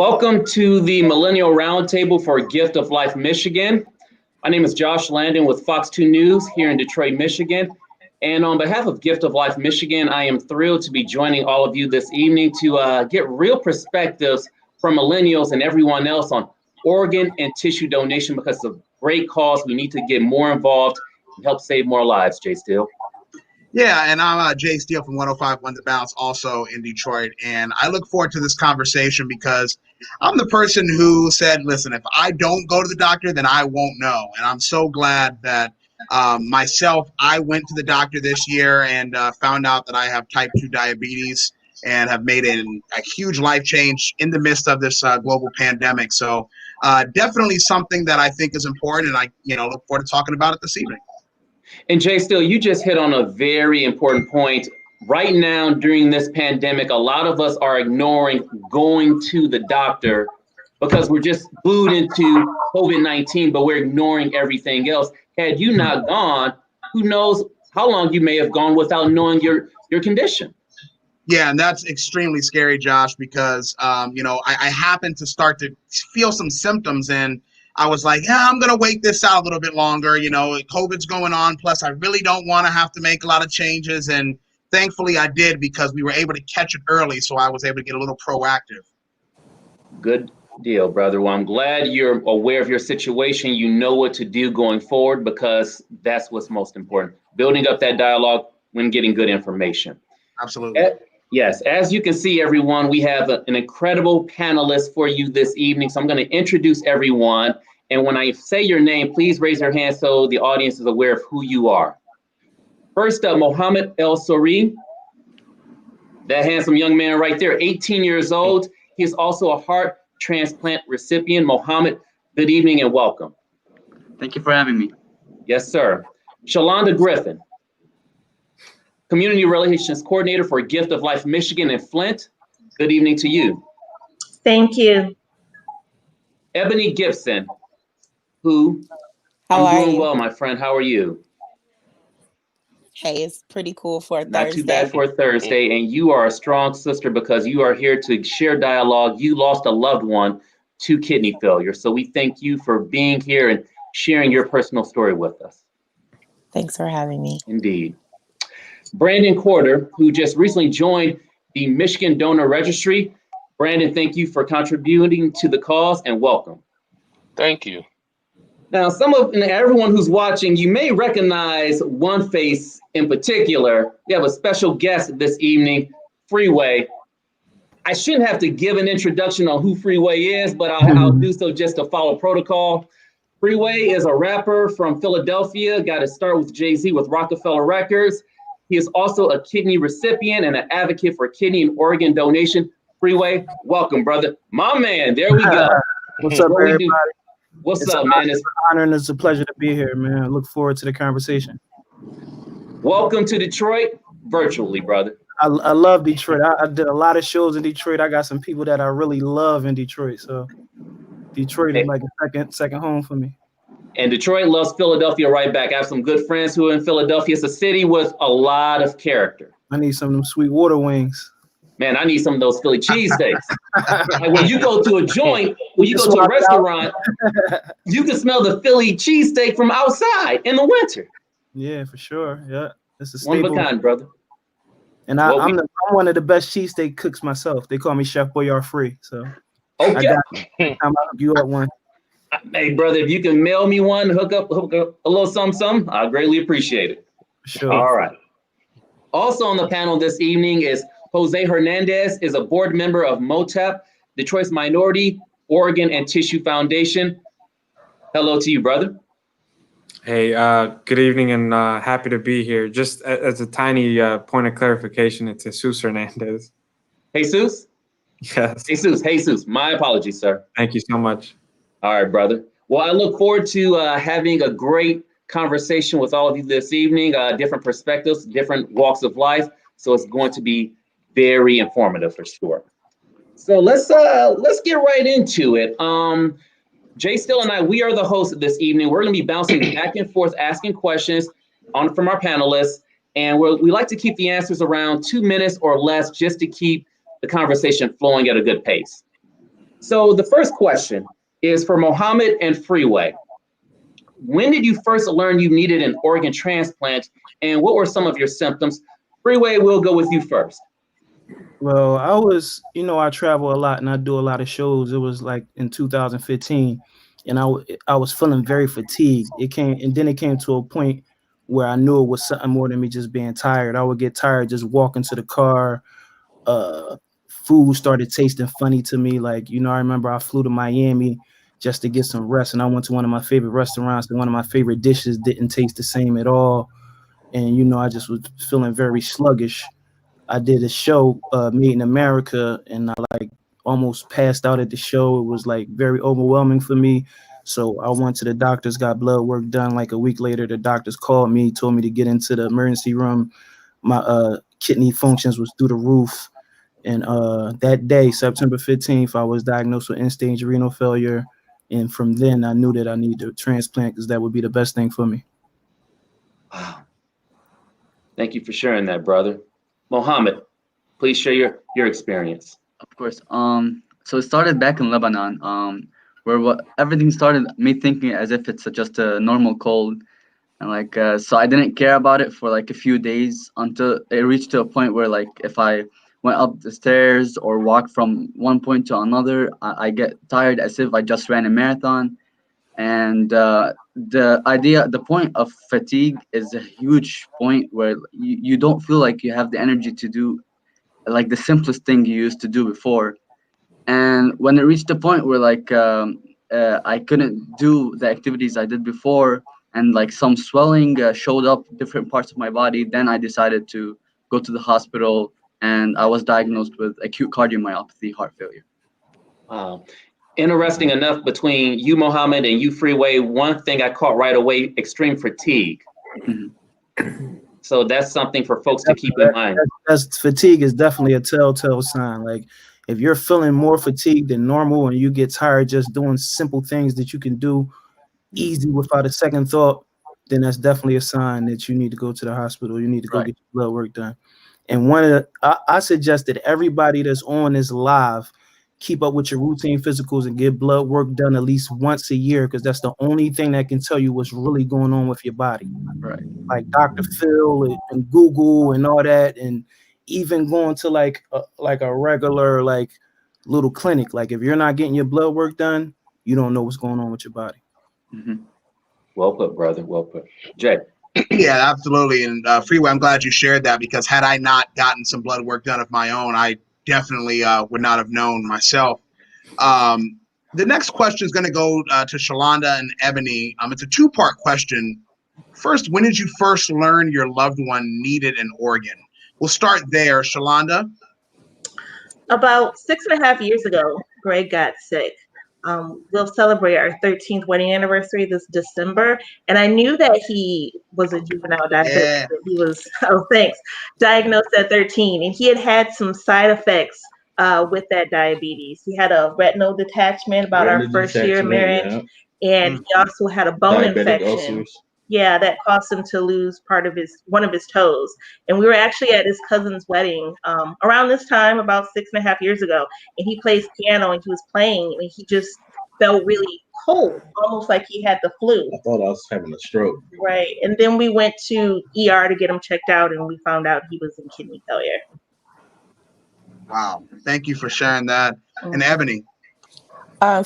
Welcome to the Millennial Roundtable for Gift of Life, Michigan. My name is Josh Landon with Fox 2 News here in Detroit, Michigan. And on behalf of Gift of Life, Michigan, I am thrilled to be joining all of you this evening to get real perspectives from millennials and everyone else on organ and tissue donation, because it's a great cause. We need to get more involved and help save more lives, Jay Steele. Yeah, and I'm Jay Steele from 105.1 The Bounce, also in Detroit. And I look forward to this conversation because I'm the person who said, listen, if I don't go to the doctor, then I won't know. And I'm so glad that I went to the doctor this year and found out that I have type 2 diabetes and have made a huge life change in the midst of this global pandemic. So definitely something that I think is important, and I look forward to talking about it this evening. And Jay Steele, you just hit on a very important point. Right now, during this pandemic, a lot of us are ignoring going to the doctor because we're just glued into COVID-19, but we're ignoring everything else. Had you not gone, who knows how long you may have gone without knowing your condition. Yeah, and that's extremely scary, Josh, because, I happened to start to feel some symptoms, and I was like, yeah, I'm going to wait this out a little bit longer. COVID's going on. Plus, I really don't want to have to make a lot of changes. And thankfully, I did, because we were able to catch it early. So I was able to get a little proactive. Good deal, brother. Well, I'm glad you're aware of your situation. You know what to do going forward, because that's what's most important. Building up that dialogue when getting good information. Absolutely. Yes, as you can see, everyone, we have an incredible panelist for you this evening. So I'm going to introduce everyone. And when I say your name, please raise your hand so the audience is aware of who you are. First up, Mohammed El Sori, that handsome young man right there, 18 years old. He is also a heart transplant recipient. Mohammed, good evening and welcome. Thank you for having me. Yes, sir. Shalonda Griffin, Community Relations Coordinator for Gift of Life Michigan in Flint. Good evening to you. Thank you. Ebony Gibson, who I'm doing well, my friend. How are you? Hey, it's pretty cool for a Thursday. Not too bad for a Thursday. And you are a strong sister because you are here to share dialogue. You lost a loved one to kidney failure. So we thank you for being here and sharing your personal story with us. Thanks for having me. Indeed. Brandon Corder, who just recently joined the Michigan Donor Registry. Brandon, thank you for contributing to the cause and welcome. Thank you. Now, everyone who's watching, you may recognize one face in particular. We have a special guest this evening, Freeway. I shouldn't have to give an introduction on who Freeway is, but I'll do so just to follow protocol. Freeway is a rapper from Philadelphia, got to start with Jay-Z with Rockefeller Records. He is also a kidney recipient and an advocate for kidney and organ donation. Freeway, welcome, brother. My man, there we go. What's up, everybody? What's up, man? It's an honor and it's a pleasure to be here, man. I look forward to the conversation. Welcome to Detroit, virtually, brother. I love Detroit. I did a lot of shows in Detroit. I got some people that I really love in Detroit. So Detroit is like a second home for me. And Detroit loves Philadelphia right back. I have some good friends who are in Philadelphia. It's a city with a lot of character. I need some of them sweet water wings. Man, I need some of those Philly cheesesteaks. Like when you go to a joint, when you go to a restaurant, you can smell the Philly cheesesteak from outside in the winter. Yeah, for sure. Yeah, it's a staple. One of a kind, brother. And I'm one of the best cheesesteak cooks myself. They call me Chef Boyardee. So okay, I'm hook you up one. Hey, brother, if you can mail me one, hook up a little something, I greatly appreciate it. Sure. All right. Also on the panel this evening is Jose Hernandez, is a board member of MOTAP, Detroit's Minority Organ and Tissue Foundation. Hello to you, brother. Hey, good evening and happy to be here. Just as a tiny point of clarification, it's Jesus Hernandez. Jesus? Yes. Jesus. My apologies, sir. Thank you so much. All right, brother. Well, I look forward to having a great conversation with all of you this evening, different perspectives, different walks of life. So it's going to be very informative for sure. So let's get right into it. Jay Steele and I, we are the hosts this evening. We're going to be bouncing back and forth, asking questions from our panelists. And we like to keep the answers around 2 minutes or less just to keep the conversation flowing at a good pace. So the first question is for Mohammed and Freeway. When did you first learn you needed an organ transplant, and what were some of your symptoms? Freeway, we'll go with you first. Well, I travel a lot and I do a lot of shows. It was like in 2015, and I was feeling very fatigued. It came to a point where I knew it was something more than me just being tired. I would get tired just walking to the car. Food started tasting funny to me. Like, I remember I flew to Miami just to get some rest, and I went to one of my favorite restaurants, and one of my favorite dishes didn't taste the same at all. And I just was feeling very sluggish. I did a show, Made in America, and I like almost passed out at the show. It was like very overwhelming for me. So I went to the doctors, got blood work done. Like a week later, the doctors called me, told me to get into the emergency room. My kidney functions was through the roof. And that day, September 15th, I was diagnosed with end-stage renal failure. And from then, I knew that I needed a transplant because that would be the best thing for me. Wow. Thank you for sharing that, brother. Mohammed, please share your experience. Of course. So it started back in Lebanon, where everything started me thinking as if it's just a normal cold, and so I didn't care about it for like a few days until it reached to a point where like if I went up the stairs or walked from one point to another, I get tired as if I just ran a marathon. And the point of fatigue is a huge point where you don't feel like you have the energy to do like the simplest thing you used to do before. And when it reached the point where I couldn't do the activities I did before, and like some swelling showed up different parts of my body, then I decided to go to the hospital, and I was diagnosed with acute cardiomyopathy, heart failure. Wow. Interesting enough, between you, Mohammed, and you, Freeway, one thing I caught right away: extreme fatigue. Mm-hmm. So that's something for folks to keep in mind. That's fatigue is definitely a telltale sign. Like if you're feeling more fatigued than normal and you get tired just doing simple things that you can do easy without a second thought, then that's definitely a sign that you need to go to the hospital. You need to go get your blood work done. And I suggest that everybody that's on this live keep up with your routine physicals and get blood work done at least once a year, because that's the only thing that can tell you what's really going on with your body. Right. Like Dr. Phil and Google and all that, and even going to like a regular like little clinic. Like if you're not getting your blood work done, you don't know what's going on with your body. Mm-hmm. Well put, brother. Well put. Jay. Yeah, absolutely. And Freeway, I'm glad you shared that, because had I not gotten some blood work done of my own, I definitely would not have known myself. The next question is going to go to Shalonda and Ebony. It's a two-part question. First, when did you first learn your loved one needed an organ? We'll start there. Shalonda? About 6.5 years ago, Greg got sick. We'll celebrate our 13th wedding anniversary this December, and I knew that he was a juvenile diabetic. Yeah. He was, diagnosed at 13, and he had some side effects with that diabetes. He had a retinal detachment about our first year of marriage, and he also had a bone infection. Ulcers. Yeah, that caused him to lose one of his toes. And we were actually at his cousin's wedding around this time, about 6.5 years ago. And he plays piano, and he was playing, and he just felt really cold, almost like he had the flu. I thought I was having a stroke. Right. And then we went to ER to get him checked out, and we found out he was in kidney failure. Wow. Thank you for sharing that. And Ebony?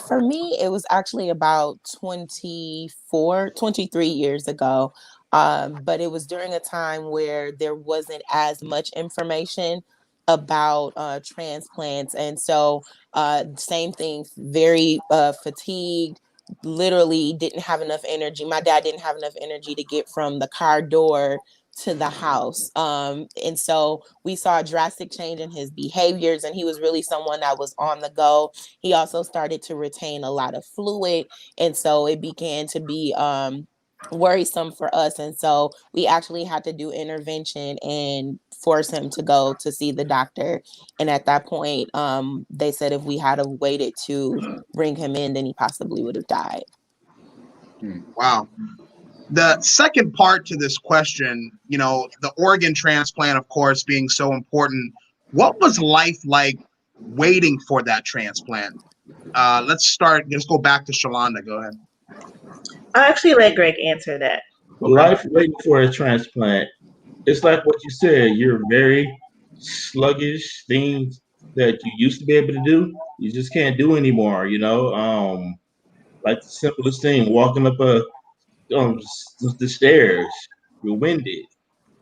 For me, it was actually about 23 years ago. But it was during a time where there wasn't as much information about transplants. And so same thing, very fatigued, literally didn't have enough energy. My dad didn't have enough energy to get from the car door to the house. And so we saw a drastic change in his behaviors, and he was really someone that was on the go. He also started to retain a lot of fluid. And so it began to be worrisome for us. And so we actually had to do intervention and force him to go to see the doctor. And at that point, they said if we had waited to bring him in, then he possibly would have died. Wow. The second part to this question, the organ transplant, of course, being so important. What was life like waiting for that transplant? Let's go back to Shalonda. Go ahead. I'll actually let Greg answer that. Life waiting for a transplant. It's like what you said. You're very sluggish. Things that you used to be able to do, you just can't do anymore. Like the simplest thing, walking up the stairs, you're winded.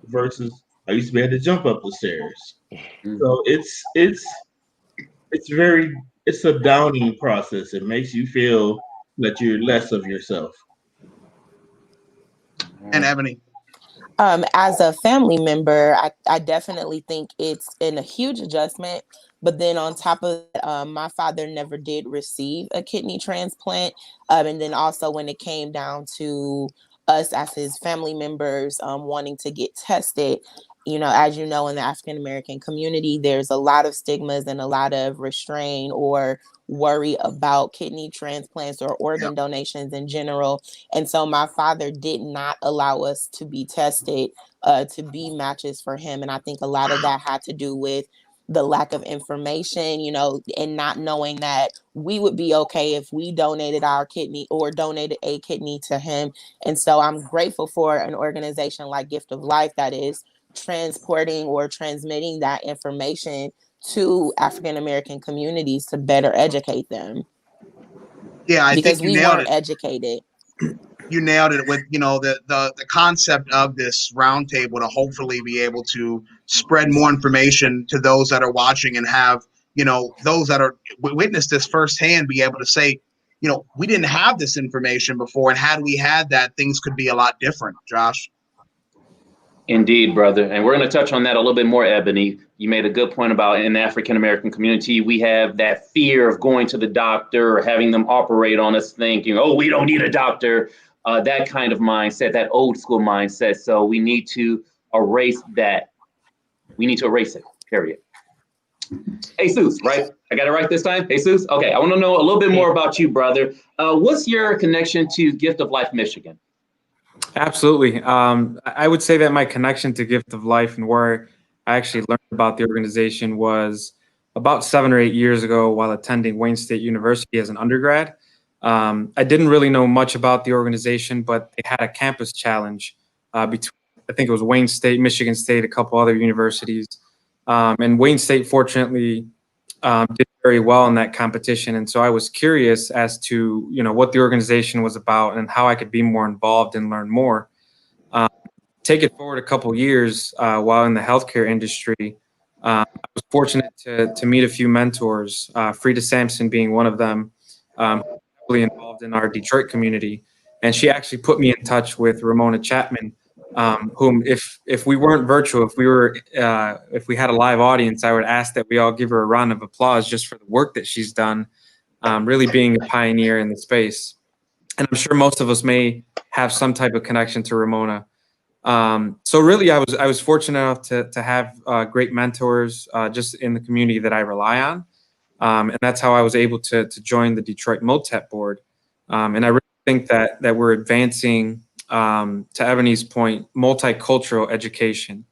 Versus I used to be able to jump up the stairs. So it's a downing process. It makes you feel that you're less of yourself. And Ebony. As a family member, I definitely think it's a huge adjustment. But then on top of that, my father never did receive a kidney transplant. And then also when it came down to us as his family members wanting to get tested, as you know, in the African American community, there's a lot of stigmas and a lot of restraint or worry about kidney transplants or organ donations in general. And so my father did not allow us to be tested to be matches for him. And I think a lot of that had to do with the lack of information, and not knowing that we would be okay if we donated our kidney or donated a kidney to him. And so I'm grateful for an organization like Gift of Life that is transporting or transmitting that information to African American communities to better educate them. Yeah, I because think you we nailed weren't it. educated. You nailed it with the concept of this roundtable to hopefully be able to spread more information to those that are watching and have those that are witness this firsthand be able to say, we didn't have this information before, and had we had that, things could be a lot different. Josh. Indeed, brother. And we're going to touch on that a little bit more, Ebony. You made a good point about in the African American community, we have that fear of going to the doctor or having them operate on us thinking, oh, we don't need a doctor. That kind of mindset, that old school mindset. So we need to erase that. We need to erase it, period. Jesus, right? I got it right this time? Jesus? Okay, I want to know a little bit more about you, brother. What's your connection to Gift of Life, Michigan? Absolutely. I would say that my connection to Gift of Life and where I actually learned about the organization was about 7 or 8 years ago while attending Wayne State University as an undergrad. I didn't really know much about the organization, but they had a campus challenge between, I think it was Wayne State, Michigan State, a couple other universities. And Wayne State, fortunately, did very well in that competition. And so I was curious as to, what the organization was about and how I could be more involved and learn more. Take it forward a couple years while in the healthcare industry. I was fortunate to meet a few mentors, Frida Sampson being one of them, heavily involved in our Detroit community. And she actually put me in touch with Ramona Chapman, whom if we weren't virtual, if we had a live audience, I would ask that we all give her a round of applause just for the work that she's done, really being a pioneer in the space. And I'm sure most of us may have some type of connection to Ramona. So really, I was fortunate enough to have great mentors just in the community that I rely on. And that's how I was able to join the Detroit MOTEP board. And I really think that we're advancing, to Ebony's point, multicultural education,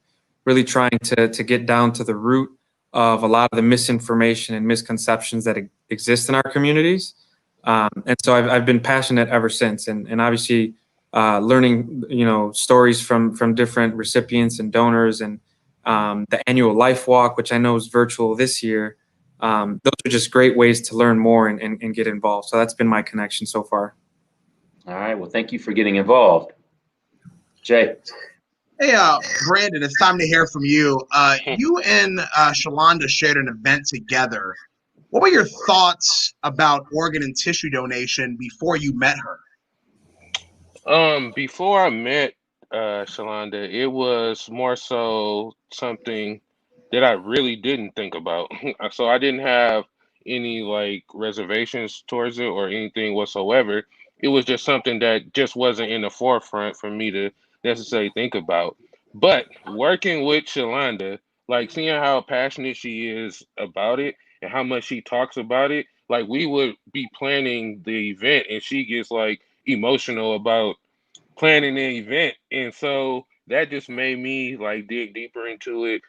really trying to get down to the root of a lot of the misinformation and misconceptions that exist in our communities. And so I've been passionate ever since. And obviously learning, stories from different recipients and donors, and the annual Life Walk, which I know is virtual this year. Those are just great ways to learn more and get involved. So that's been my connection so far. All right. Well, thank you for getting involved. Jay. Hey, Brandon, it's time to hear from you. You and Shalonda shared an event together. What were your thoughts about organ and tissue donation before you met her? Before I met Shalonda, it was more so something that I really didn't think about. So I didn't have any reservations towards it or anything whatsoever. It was just something that just wasn't in the forefront for me to necessarily think about. But working with Shalonda, seeing how passionate she is about it and how much she talks about it, we would be planning the event and she gets emotional about planning the event, and so that just made me dig deeper into it,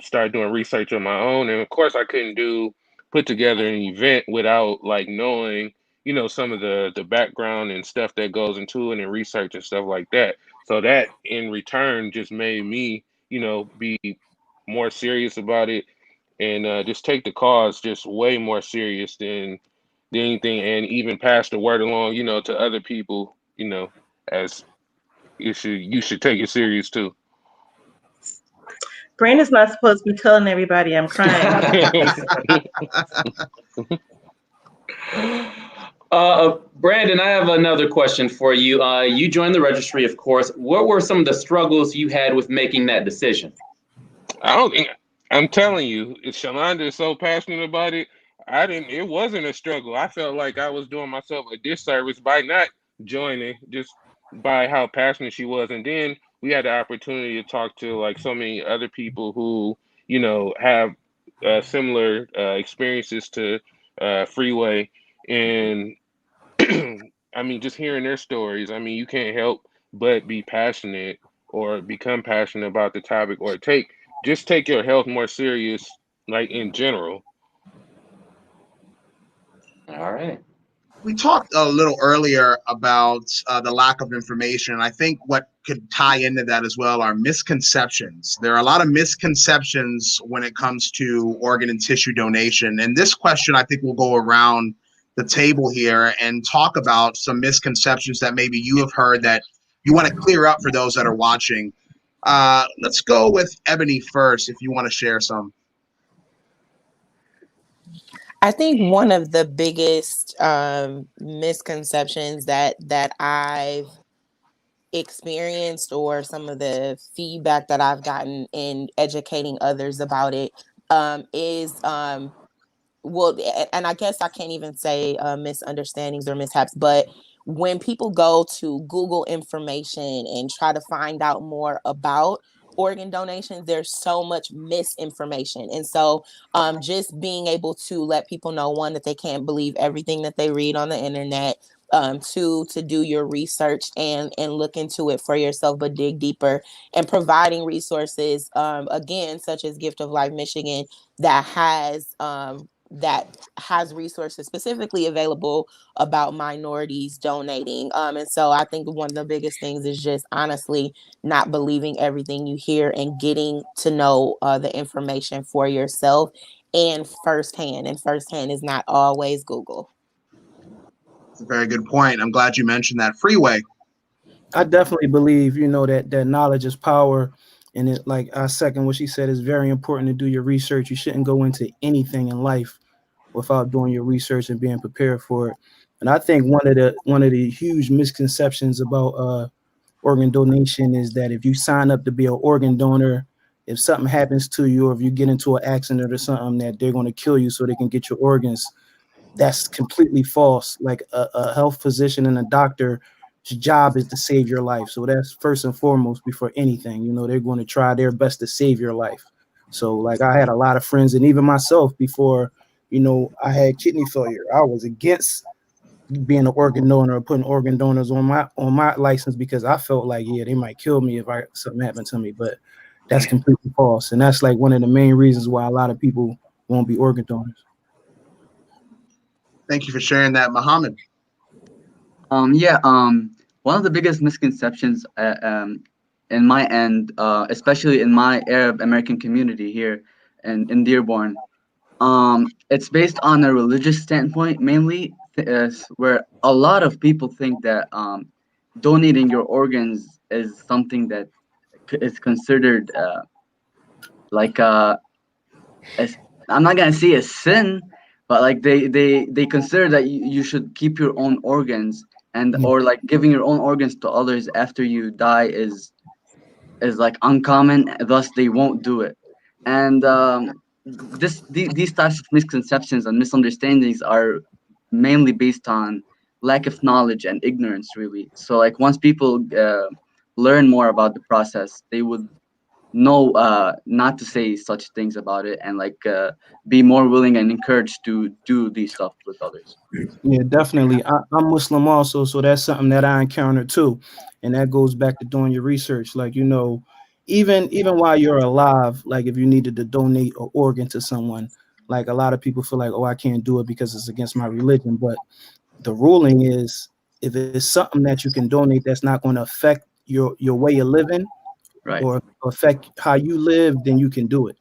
start doing research on my own, and of course I couldn't do put together an event without like knowing, some of the background and stuff that goes into it and research and stuff like that. So that in return just made me, be more serious about it, and just take the cause just way more serious than anything, and even pass the word along, to other people, as you should take it serious too. Brandon's not supposed to be telling everybody I'm crying. Brandon, I have another question for you. You joined the registry, of course. What were some of the struggles you had with making that decision? I don't think I'm telling you, Shalonda is so passionate about it. It wasn't a struggle. I felt like I was doing myself a disservice by not joining, just by how passionate she was. And then we had the opportunity to talk to like so many other people who, have similar experiences to Freeway. And I mean, just hearing their stories, I mean, you can't help but be passionate or become passionate about the topic, or take your health more serious, like in general. All right. We talked a little earlier about the lack of information. I think what could tie into that as well are misconceptions. There are a lot of misconceptions when it comes to organ and tissue donation. And this question, I think, will go around the table here and talk about some misconceptions that maybe you have heard that you want to clear up for those that are watching. Let's go with Ebony first, if you want to share some. I think one of the biggest misconceptions that I've experienced, or some of the feedback that I've gotten in educating others about it, is well, and I guess I can't even say misunderstandings or mishaps, but when people go to Google information and try to find out more about organ donations, there's so much misinformation. And so just being able to let people know, one, that they can't believe everything that they read on the internet, two, to do your research and look into it for yourself, but dig deeper, and providing resources, again, such as Gift of Life Michigan, that has resources specifically available about minorities donating. And so I think one of the biggest things is just honestly not believing everything you hear, and getting to know the information for yourself and firsthand. And firsthand is not always Google. That's a very good point. I'm glad you mentioned that. Freeway. I definitely believe, that knowledge is power. And it, like, I second what she said, is very important to do your research. You shouldn't go into anything in life without doing your research and being prepared for it. And I think one of the huge misconceptions about organ donation is that if you sign up to be an organ donor, if something happens to you, or if you get into an accident or something, that they're going to kill you so they can get your organs. That's completely false. Like, a health physician and a doctor's job is to save your life. So that's first and foremost before anything. They're going to try their best to save your life. So, like, I had a lot of friends, and even myself, before, I had kidney failure, I was against being an organ donor or putting organ donors on my license, because I felt like, yeah, they might kill me if something happened to me. But that's completely false. And that's like one of the main reasons why a lot of people won't be organ donors. Thank you for sharing that, Muhammad. One of the biggest misconceptions in my end, especially in my Arab American community here in Dearborn, it's based on a religious standpoint mainly, where a lot of people think that donating your organs is something that is considered like I'm not gonna say a sin, but like they consider that you should keep your own organs, and or like giving your own organs to others after you die is like uncommon, thus they won't do it. And these types of misconceptions and misunderstandings are mainly based on lack of knowledge and ignorance, really. So like once people learn more about the process, they would know not to say such things about it, and like be more willing and encouraged to do these stuff with others. Yeah, definitely. I'm Muslim also, so that's something that I encountered too, and that goes back to doing your research. Like, even while you're alive, like if you needed to donate an organ to someone, Like a lot of people feel like, oh, I can't do it because it's against my religion. But the ruling is, if it's something that you can donate that's not going to affect your way of living Right. or affect how you live, then you can do it.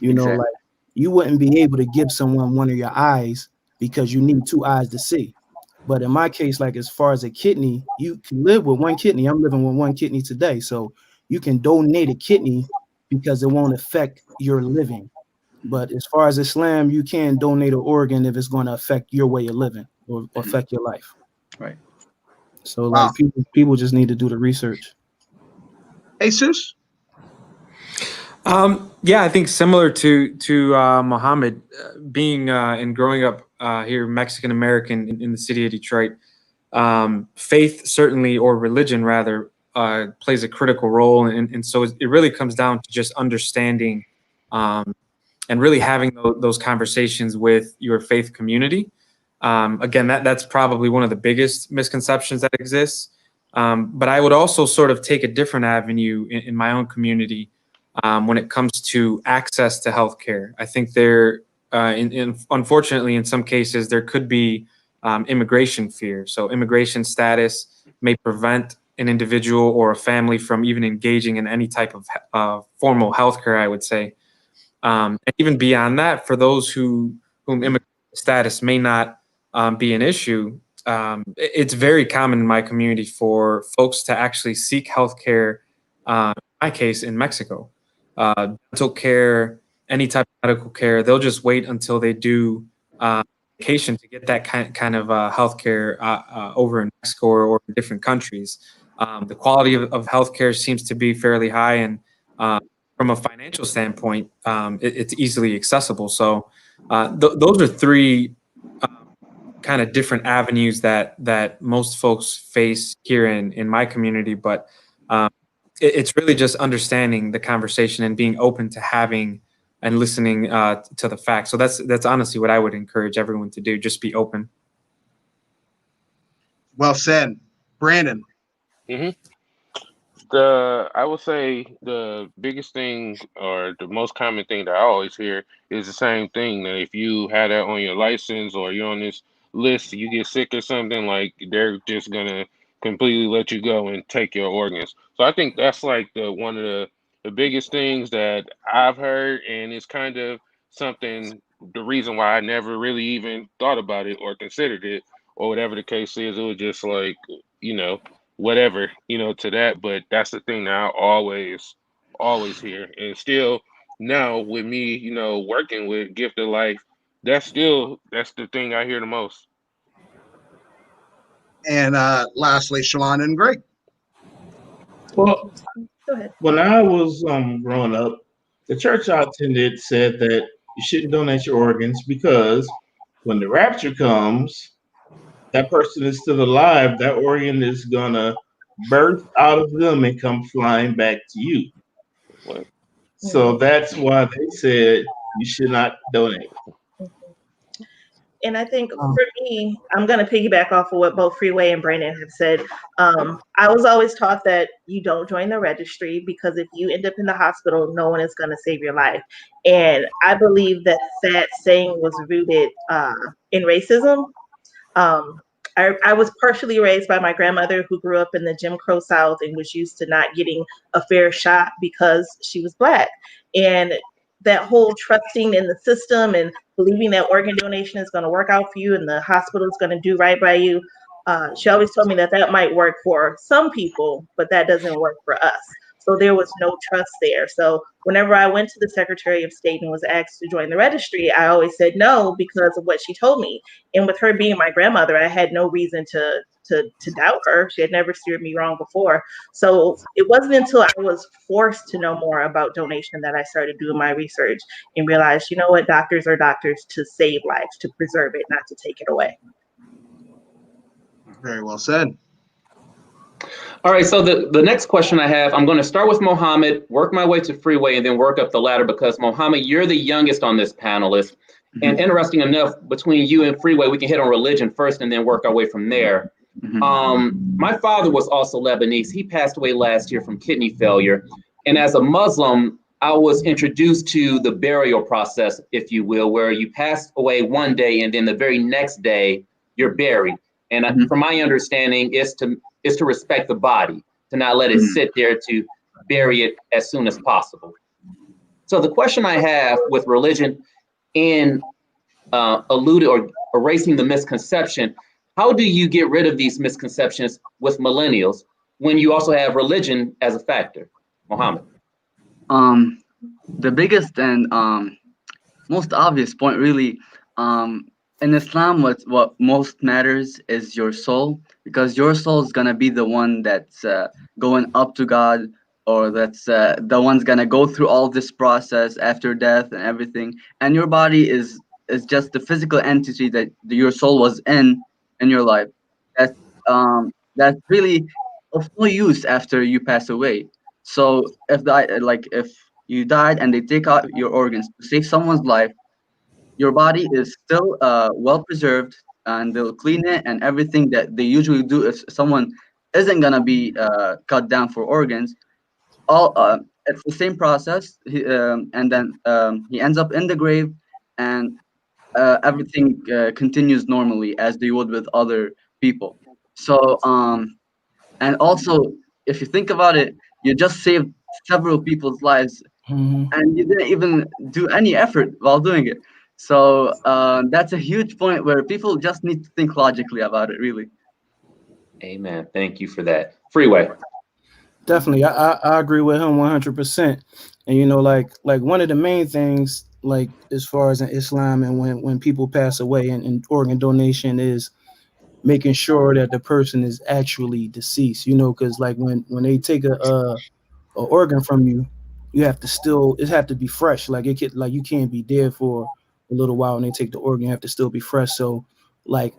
You know, Exactly. like you wouldn't be able to give someone one of your eyes because you need two eyes to see. But in my case, like as far as a kidney, you can live with one kidney. I'm living with one kidney today. So you can donate a kidney because it won't affect your living. But as far as Islam, you can donate an organ if it's going to affect your way of living or affect your life. Right. So Wow. like people just need to do the research. Jesus? Yeah, I think similar to Mohammed, being and growing up here, Mexican American in the city of Detroit, faith certainly, or religion rather, plays a critical role, and so it really comes down to just understanding and really having those conversations with your faith community. Again, that's probably one of the biggest misconceptions that exists. But I would also sort of take a different avenue in my own community when it comes to access to healthcare. I think unfortunately, in some cases, there could be immigration fear. So immigration status may prevent an individual or a family from even engaging in any type of formal healthcare, I would say. And even beyond that, for those whom immigration status may not be an issue, it's very common in my community for folks to actually seek healthcare. In my case, in Mexico, dental care, any type of medical care, they'll just wait until they do vacation to get that kind of healthcare over in Mexico or in different countries. The quality of healthcare seems to be fairly high, and from a financial standpoint, it's easily accessible. So those are three kind of different avenues that most folks face here in my community. But it's really just understanding the conversation and being open to having and listening to the facts. So that's honestly what I would encourage everyone to do. Just be open. Well said. Brandon. Mm-hmm. I would say the biggest thing or the most common thing that I always hear is the same thing, that if you have that on your license or you're on this list, you get sick or something, like they're just gonna completely let you go and take your organs. So I think that's like one of the biggest things that I've heard, and it's kind of something, the reason why I never really even thought about it or considered it or whatever the case is. It was just like, you know, whatever, to that. But that's the thing that I always hear. And still now with me, working with Gifted Life, that's the thing I hear the most. And lastly, Shalon and Greg. Well, Go ahead. when I was growing up, the church I attended said that you shouldn't donate your organs because when the rapture comes, that person is still alive. That organ is gonna burst out of them and come flying back to you. What? So that's why they said you should not donate. And I think for me, I'm going to piggyback off of what both Freeway and Brandon have said. I was always taught that you don't join the registry because if you end up in the hospital, no one is going to save your life. And I believe that saying was rooted in racism. I was partially raised by my grandmother who grew up in the Jim Crow South and was used to not getting a fair shot because she was Black. And that whole trusting in the system and believing that organ donation is going to work out for you and the hospital is going to do right by you. She always told me that might work for some people, but that doesn't work for us. So there was no trust there. So whenever I went to the Secretary of State and was asked to join the registry, I always said no because of what she told me. And with her being my grandmother, I had no reason to doubt her. She had never steered me wrong before. So it wasn't until I was forced to know more about donation that I started doing my research and realized, you know what, doctors are doctors to save lives, to preserve it, not to take it away. Very well said. All right, so the next question I have, I'm going to start with Mohammed, work my way to Freeway, and then work up the ladder because, Mohammed, you're the youngest on this panelist. Mm-hmm. And interesting enough, between you and Freeway, we can hit on religion first and then work our way from there. Mm-hmm. My father was also Lebanese. He passed away last year from kidney failure. And as a Muslim, I was introduced to the burial process, if you will, where you pass away one day and then the very next day you're buried. And from my understanding, is to respect the body, to not let it sit there, to bury it as soon as possible. So the question I have with religion in alluded or erasing the misconception, how do you get rid of these misconceptions with millennials when you also have religion as a factor? Mohammed. The biggest and most obvious point, really, in Islam, what most matters is your soul, because your soul is gonna be the one that's going up to God, or that's the one's gonna go through all this process after death and everything. And your body is just the physical entity that your soul was in your life. That's that's really of no use after you pass away. So if you died and they take out your organs to save someone's life, your body is still well preserved, and they'll clean it and everything that they usually do if someone isn't gonna be cut down for organs. All It's the same process, and then he ends up in the grave, and everything continues normally as they would with other people. So and also, if you think about it, you just saved several people's lives, and you didn't even do any effort while doing it. So that's a huge point where people just need to think logically about it, really. Amen. Thank you for that. Freeway. Definitely, I agree with him 100%. And like one of the main things, like as far as in Islam and when people pass away and organ donation, is making sure that the person is actually deceased. Because like when they take a organ from you, you have to still it have to be fresh. Like you can't be dead for a little while and they take the organ. You have to still be fresh. So like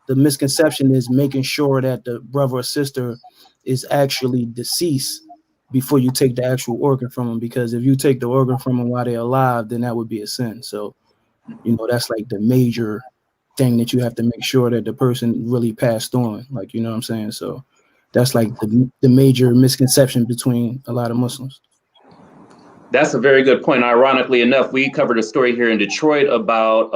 the misconception is making sure that the brother or sister is actually deceased before you take the actual organ from them. Because if you take the organ from them while they're alive, then that would be a sin. So that's like the major thing that you have to make sure that the person really passed on. Like, you know what I'm saying? So that's like the major misconception between a lot of Muslims. That's a very good point. Ironically enough, we covered a story here in Detroit about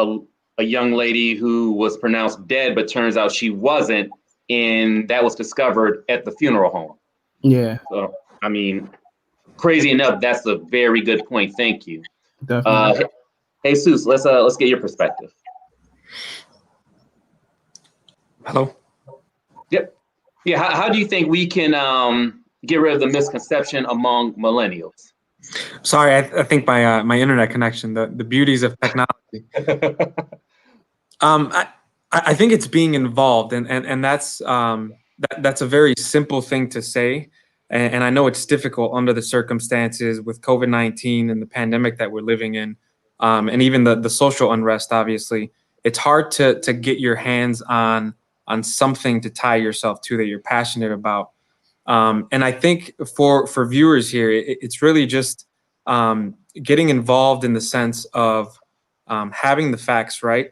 a young lady who was pronounced dead, but turns out she wasn't. And that was discovered at the funeral home. Yeah. So, I mean, crazy enough, that's a very good point. Thank you. Definitely. Jesus, let's get your perspective. Hello. Yep. Yeah. How do you think we can get rid of the misconception among millennials? Sorry, I think my internet connection, the beauties of technology. I think it's being involved, and that's that's a very simple thing to say, and I know it's difficult under the circumstances with COVID-19 and the pandemic that we're living in, and even the social unrest. Obviously, it's hard to get your hands on something to tie yourself to that you're passionate about. And I think for viewers here, it's really just getting involved in the sense of having the facts right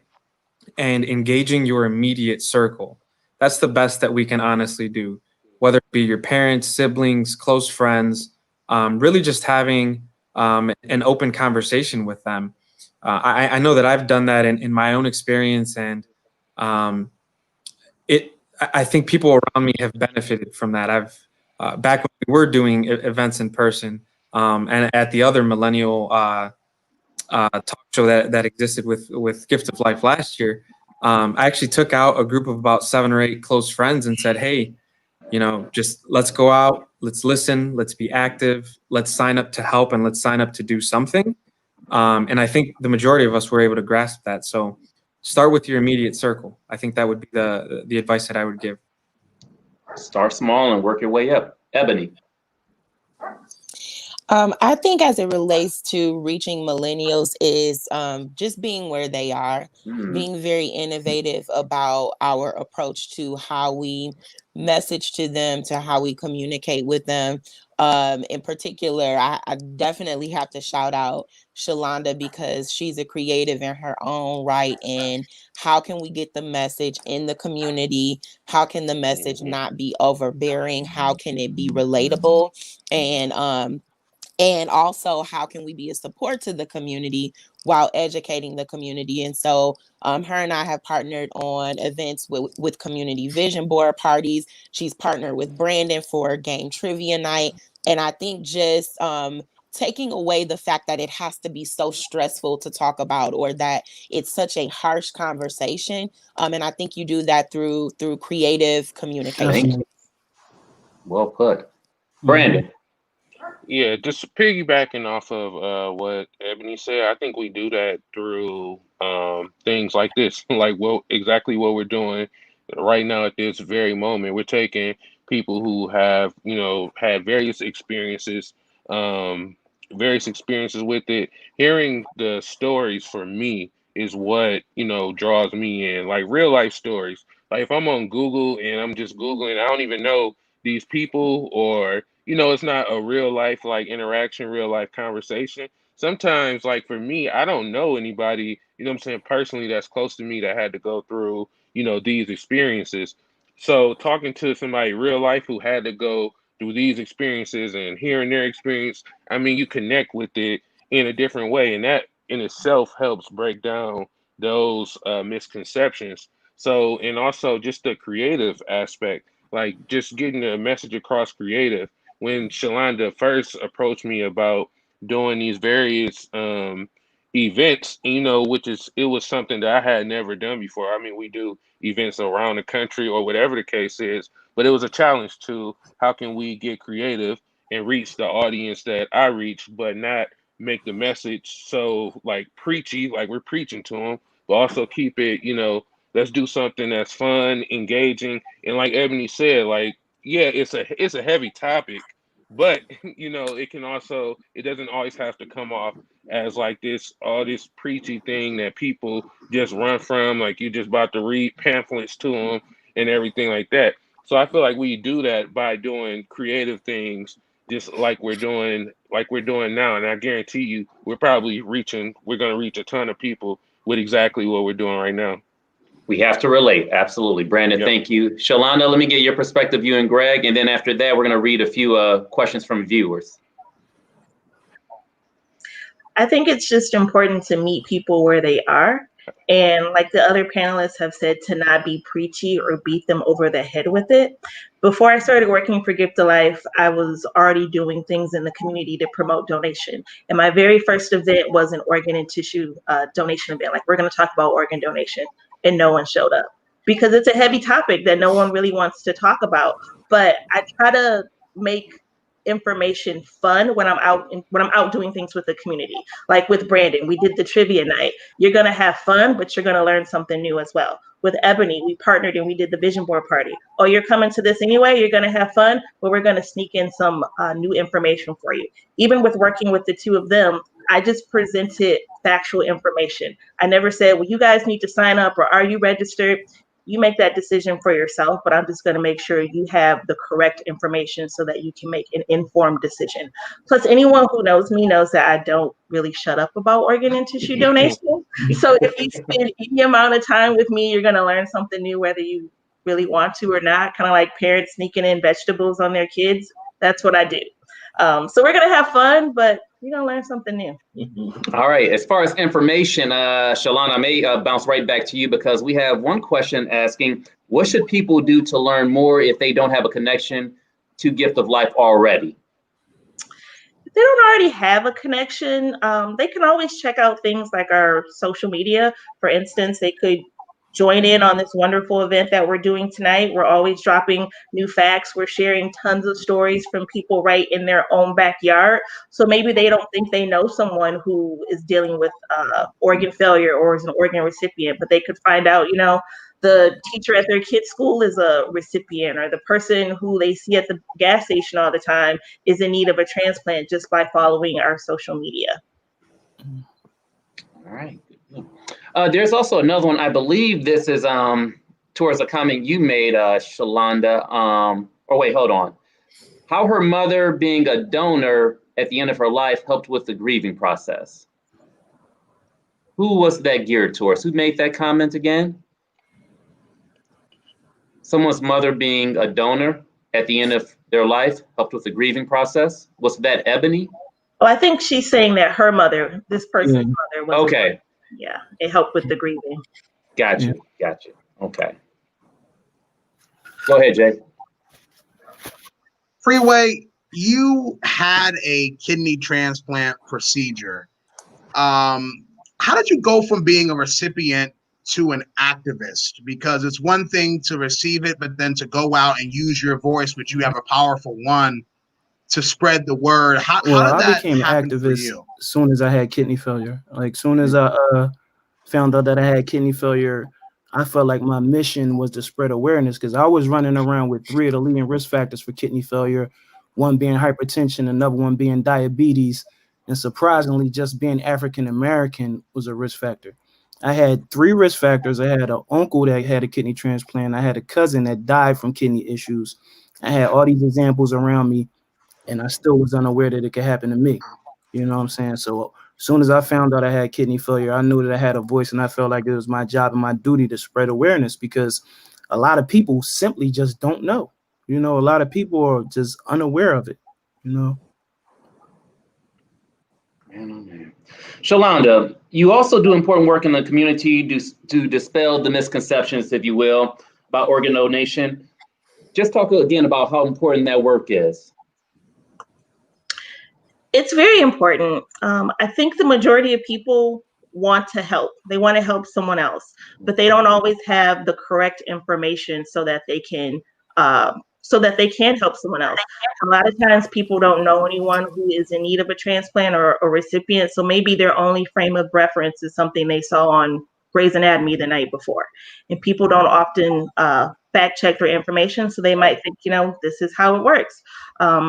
and engaging your immediate circle. That's the best that we can honestly do, whether it be your parents, siblings, close friends, really just having an open conversation with them. I know that I've done that in my own experience, and I think people around me have benefited from that. I've back when we were doing events in person, and at the other millennial talk show that existed with Gift of Life last year, I actually took out a group of about 7 or 8 close friends and said, hey, just let's go out, let's listen, let's be active, let's sign up to help, and let's sign up to do something. And I think the majority of us were able to grasp that. So start with your immediate circle. I think that would be the advice that I would give. Start small and work your way up. Ebony. I think as it relates to reaching millennials is just being where they are, being very innovative about our approach to how we message to them, to how we communicate with them. In particular, I definitely have to shout out Shalonda because she's a creative in her own right. And how can we get the message in the community? How can the message not be overbearing? How can it be relatable? And And also, how can we be a support to the community while educating the community? And so her and I have partnered on events with community vision board parties. She's partnered with Brandon for game trivia night. And I think just taking away the fact that it has to be so stressful to talk about, or that it's such a harsh conversation. And I think you do that through creative communication. Well put. Brandon. Yeah, just piggybacking off of what Ebony said, I think we do that through things like this, like exactly what we're doing right now at this very moment. We're taking people who have, had various experiences with it. Hearing the stories for me is what, draws me in, like real life stories. Like if I'm on Google and I'm just Googling, I don't even know these people, or it's not a real life like interaction, real life conversation. Sometimes, like for me, I don't know anybody, what I'm saying, personally that's close to me that had to go through, these experiences. So talking to somebody real life who had to go through these experiences and hearing their experience, I mean, you connect with it in a different way, and that in itself helps break down those misconceptions. So, and also just the creative aspect, like just getting the message across creative. When Shalonda first approached me about doing these various events, it was something that I had never done before. I mean, we do events around the country or whatever the case is, but it was a challenge to how can we get creative and reach the audience that I reach, but not make the message so like preachy, like we're preaching to them, but also keep it, let's do something that's fun, engaging, and like Ebony said, like yeah, it's a heavy topic, but it doesn't always have to come off as like this preachy thing that people just run from, like you're just about to read pamphlets to them and everything like that. So I feel like we do that by doing creative things, just like we're doing now, and I guarantee you, we're going to reach a ton of people with exactly what we're doing right now. We have to relate. Absolutely. Brandon, Yep. Thank you. Shalonda, let me get your perspective, you and Greg. And then after that, we're going to read a few questions from viewers. I think it's just important to meet people where they are. And like the other panelists have said, to not be preachy or beat them over the head with it. Before I started working for Gift of Life, I was already doing things in the community to promote donation. And my very first event was an organ and tissue donation event. Like, we're going to talk about organ donation, and no one showed up because it's a heavy topic that no one really wants to talk about. But I try to make information fun when I'm out doing things with the community. Like with Brandon, we did the trivia night. You're gonna have fun, but you're gonna learn something new as well. With Ebony, we partnered and we did the vision board party. Oh, you're coming to this anyway, you're gonna have fun, but we're gonna sneak in some new information for you. Even with working with the two of them, I just presented factual information. I never said, well, you guys need to sign up, or are you registered? You make that decision for yourself, but I'm just going to make sure you have the correct information so that you can make an informed decision. Plus, anyone who knows me knows that I don't really shut up about organ and tissue donation. So if you spend any amount of time with me, you're going to learn something new, whether you really want to or not. Kind of like parents sneaking in vegetables on their kids. That's what I do. So we're going to have fun, but you're going to learn something new. All right. As far as information, Shalana, I may bounce right back to you because we have one question asking, what should people do to learn more if they don't have a connection to Gift of Life already? If they don't already have a connection, they can always check out things like our social media. For instance, they could join in on this wonderful event that we're doing tonight. We're always dropping new facts. We're sharing tons of stories from people right in their own backyard. So maybe they don't think they know someone who is dealing with organ failure or is an organ recipient, but they could find out, the teacher at their kid's school is a recipient, or the person who they see at the gas station all the time is in need of a transplant, just by following our social media. All right. There's also another one. I believe this is towards a comment you made, Shalonda. Wait, hold on. How her mother being a donor at the end of her life helped with the grieving process. Who was that geared towards? Who made that comment again? Someone's mother being a donor at the end of their life helped with the grieving process. Was that Ebony? Oh, I think she's saying that her mother, this person's mother, was Okay. Yeah, it helped with the grieving. Got you. Okay. Go ahead, Jay. Freeway, you had a kidney transplant procedure. How did you go from being a recipient to an activist? Because it's one thing to receive it, but then to go out and use your voice, which you have a powerful one, to spread the word. How did I that became an happen for activist you? as soon as I had kidney failure. Like soon as I found out that I had kidney failure, I felt like my mission was to spread awareness because I was running around with 3 of the leading risk factors for kidney failure, one being hypertension, another one being diabetes, and surprisingly, just being African American was a risk factor. I had 3 risk factors. I had an uncle that had a kidney transplant. I had a cousin that died from kidney issues. I had all these examples around me, and I still was unaware that it could happen to me. You know what I'm saying? So as soon as I found out I had kidney failure, I knew that I had a voice, and I felt like it was my job and my duty to spread awareness because a lot of people simply just don't know. You know, a lot of people are just unaware of it, you know. Man, oh man. Shalonda, you also do important work in the community to dispel the misconceptions, if you will, about organ donation. Just talk again about how important that work is. It's very important. I think the majority of people want to help. They want to help someone else, but they don't always have the correct information so that they can help someone else. A lot of times people don't know anyone who is in need of a transplant or a recipient, so maybe their only frame of reference is something they saw on Grey's Anatomy the night before. And people don't often fact check their information, so they might think, this is how it works.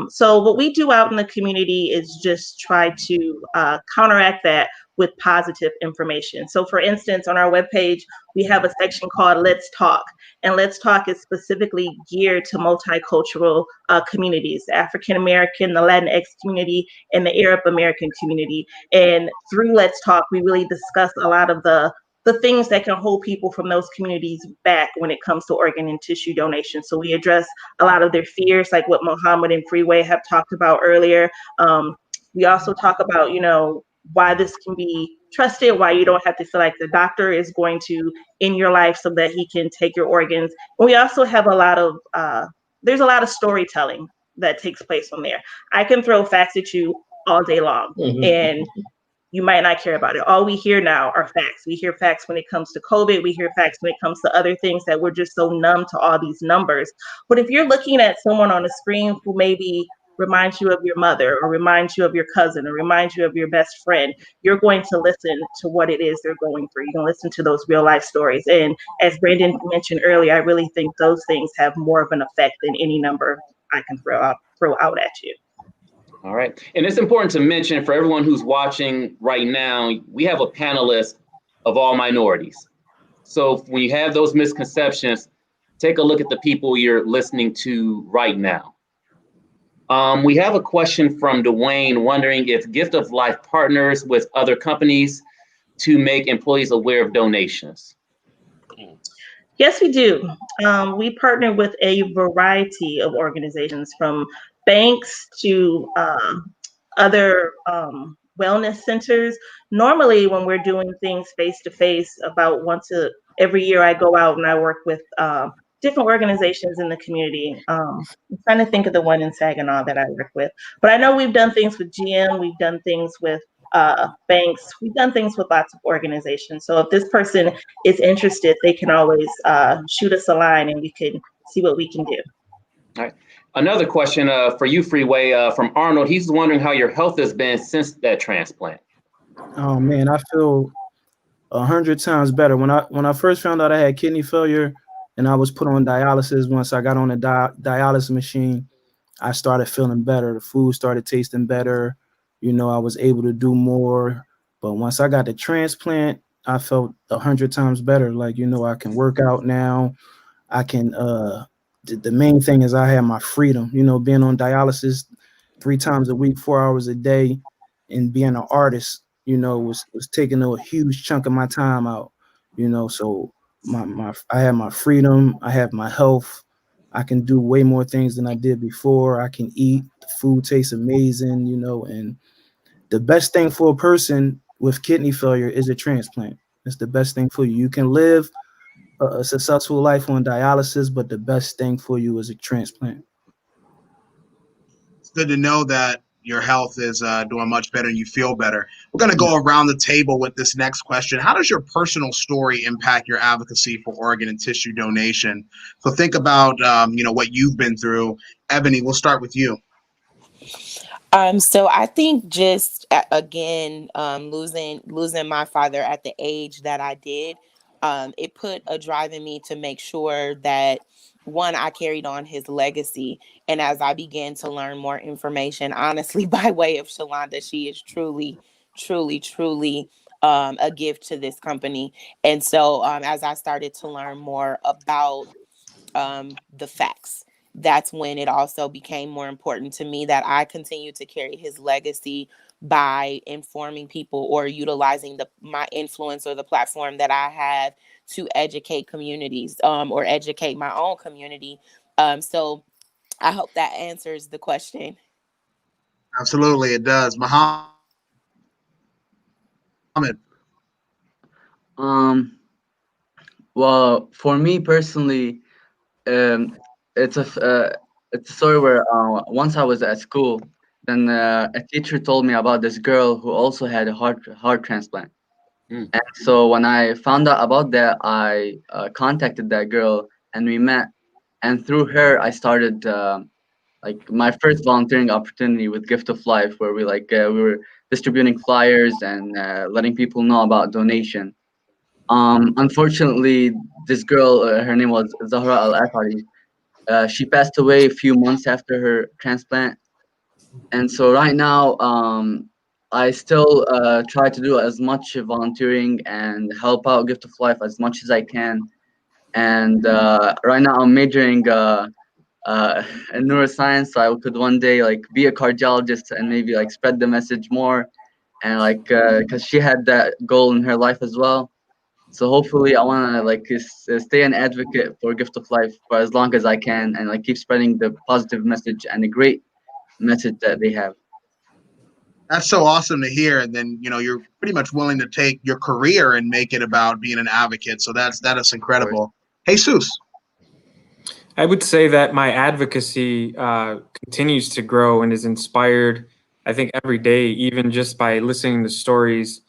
So what we do out in the community is just try to counteract that with positive information. So for instance, on our webpage, we have a section called Let's Talk. And Let's Talk is specifically geared to multicultural communities, the African American, the Latinx community, and the Arab American community. And through Let's Talk, we really discuss a lot of the things that can hold people from those communities back when it comes to organ and tissue donation. So we address a lot of their fears, like what Mohammed and Freeway have talked about earlier. We also talk about, why this can be trusted, why you don't have to feel like the doctor is going to in your life so that he can take your organs. And we also have there's a lot of storytelling that takes place from there. I can throw facts at you all day long, and you might not care about it. All we hear now are facts. We hear facts when it comes to COVID. We hear facts when it comes to other things that we're just so numb to all these numbers. But if you're looking at someone on a screen who maybe reminds you of your mother or reminds you of your cousin or reminds you of your best friend, you're going to listen to what it is they're going through. You're going to listen to those real life stories. And as Brandon mentioned earlier, I really think those things have more of an effect than any number I can throw out at you. All right. And it's important to mention for everyone who's watching right now, we have a panelist of all minorities. So when you have those misconceptions, take a look at the people you're listening to right now. We have a question from Dwayne wondering if Gift of Life partners with other companies to make employees aware of donations. Yes, we do. We partner with a variety of organizations, from banks to other wellness centers. Normally, when we're doing things face-to-face, about every year I go out and I work with different organizations in the community. I'm trying to think of the one in Saginaw that I work with. But I know we've done things with GM, we've done things with banks, we've done things with lots of organizations. So if this person is interested, they can always shoot us a line and we can see what we can do. All right. Another question for you, Freeway, from Arnold. He's wondering how your health has been since that transplant. Oh man, I feel 100 times better. When I first found out I had kidney failure and I was put on dialysis, once I got on a dialysis machine, I started feeling better. The food started tasting better. I was able to do more. But once I got the transplant, I felt 100 times better. Like, I can work out now. I can, the main thing is I have my freedom, being on dialysis 3 times a week, 4 hours a day, and being an artist, was taking a huge chunk of my time out, so I have my freedom. I have my health. I can do way more things than I did before. I can eat. The food tastes amazing, and the best thing for a person with kidney failure is a transplant. It's the best thing for you. You can live a successful life on dialysis, but the best thing for you is a transplant. It's good to know that your health is doing much better and you feel better. We're going to go around the table with this next question. How does your personal story impact your advocacy for organ and tissue donation? So think about, what you've been through. Ebony, we'll start with you. So I think just again, losing my father at the age that I did, it put a drive in me to make sure that one, I carried on his legacy. And as I began to learn more information, honestly, by way of Shalonda, she is truly, truly, truly a gift to this company. And so as I started to learn more about the facts, that's when it also became more important to me that I continue to carry his legacy by informing people or utilizing my influence or the platform that I have to educate communities or educate my own community. So I hope that answers the question. Absolutely, it does. Muhammad. Um, well, for me personally, um, it's a story where once I was at school, then a teacher told me about this girl who also had a heart transplant. Mm. And so when I found out about that, I contacted that girl and we met. And through her, I started like my first volunteering opportunity with Gift of Life, where we were distributing flyers and letting people know about donation. Unfortunately, this girl, her name was Zahra Al Athari. She passed away a few months after her transplant, and so right now, I still try to do as much volunteering and help out Gift of Life as much as I can. And right now, I'm majoring in neuroscience, so I could one day like be a cardiologist and maybe like spread the message more, and like because she had that goal in her life as well. So hopefully, I want to like stay an advocate for Gift of Life for as long as I can, and like keep spreading the positive message and the great message that they have. That's so awesome to hear. And then, you're pretty much willing to take your career and make it about being an advocate. So that is incredible. Jesus. I would say that my advocacy continues to grow and is inspired, I think, every day, even just by listening to stories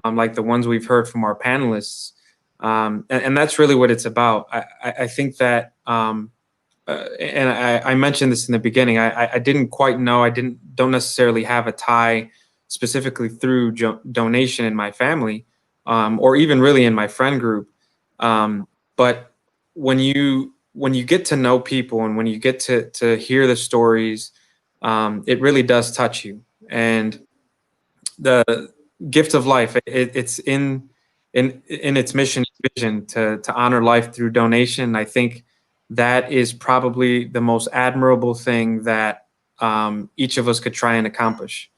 like the ones we've heard from our panelists. And that's really what it's about. I think that, and I mentioned this in the beginning, I didn't quite know, don't necessarily have a tie specifically through donation in my family or even really in my friend group. But when you get to know people and when you get to hear the stories, it really does touch you. And the Gift of Life, it's in its mission vision to honor life through donation. I think that is probably the most admirable thing that each of us could try and accomplish.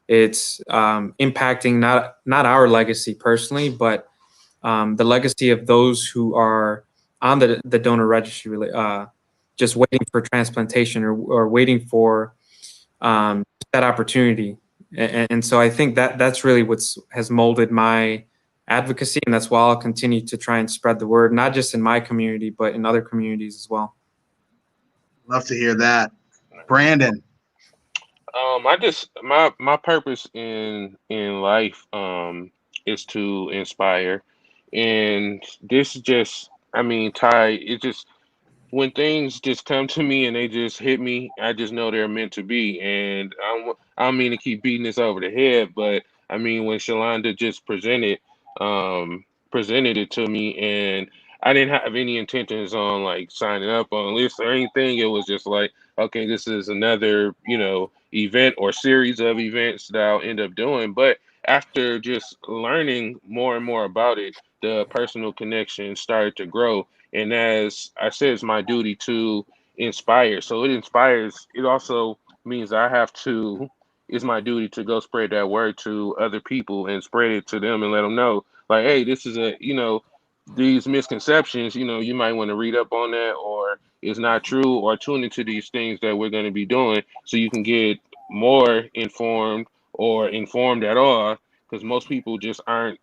It's impacting not our legacy personally, but the legacy of those who are on the donor registry, just waiting for transplantation or waiting for that opportunity. And so I think that's really has molded my advocacy, and that's why I'll continue to try and spread the word, not just in my community, but in other communities as well. Love to hear that. Brandon. I just my purpose in life is to inspire, and this just I mean Ty, it just when things just come to me and they just hit me, I just know they're meant to be. And I don't mean to keep beating this over the head, but I mean when Shalonda just presented it to me, and I didn't have any intentions on like signing up on a list or anything. It was just like, okay, this is another event or series of events that I'll end up doing. But after just learning more and more about it, the personal connection started to grow, and as I said, it's my duty to inspire. So it inspires. It also means I have to. It's my duty to go spread that word to other people and spread it to them and let them know, like, hey, this is these misconceptions. You might want to read up on that, or it's not true, or tune into these things that we're going to be doing, so you can get more informed or informed at all, because most people just aren't,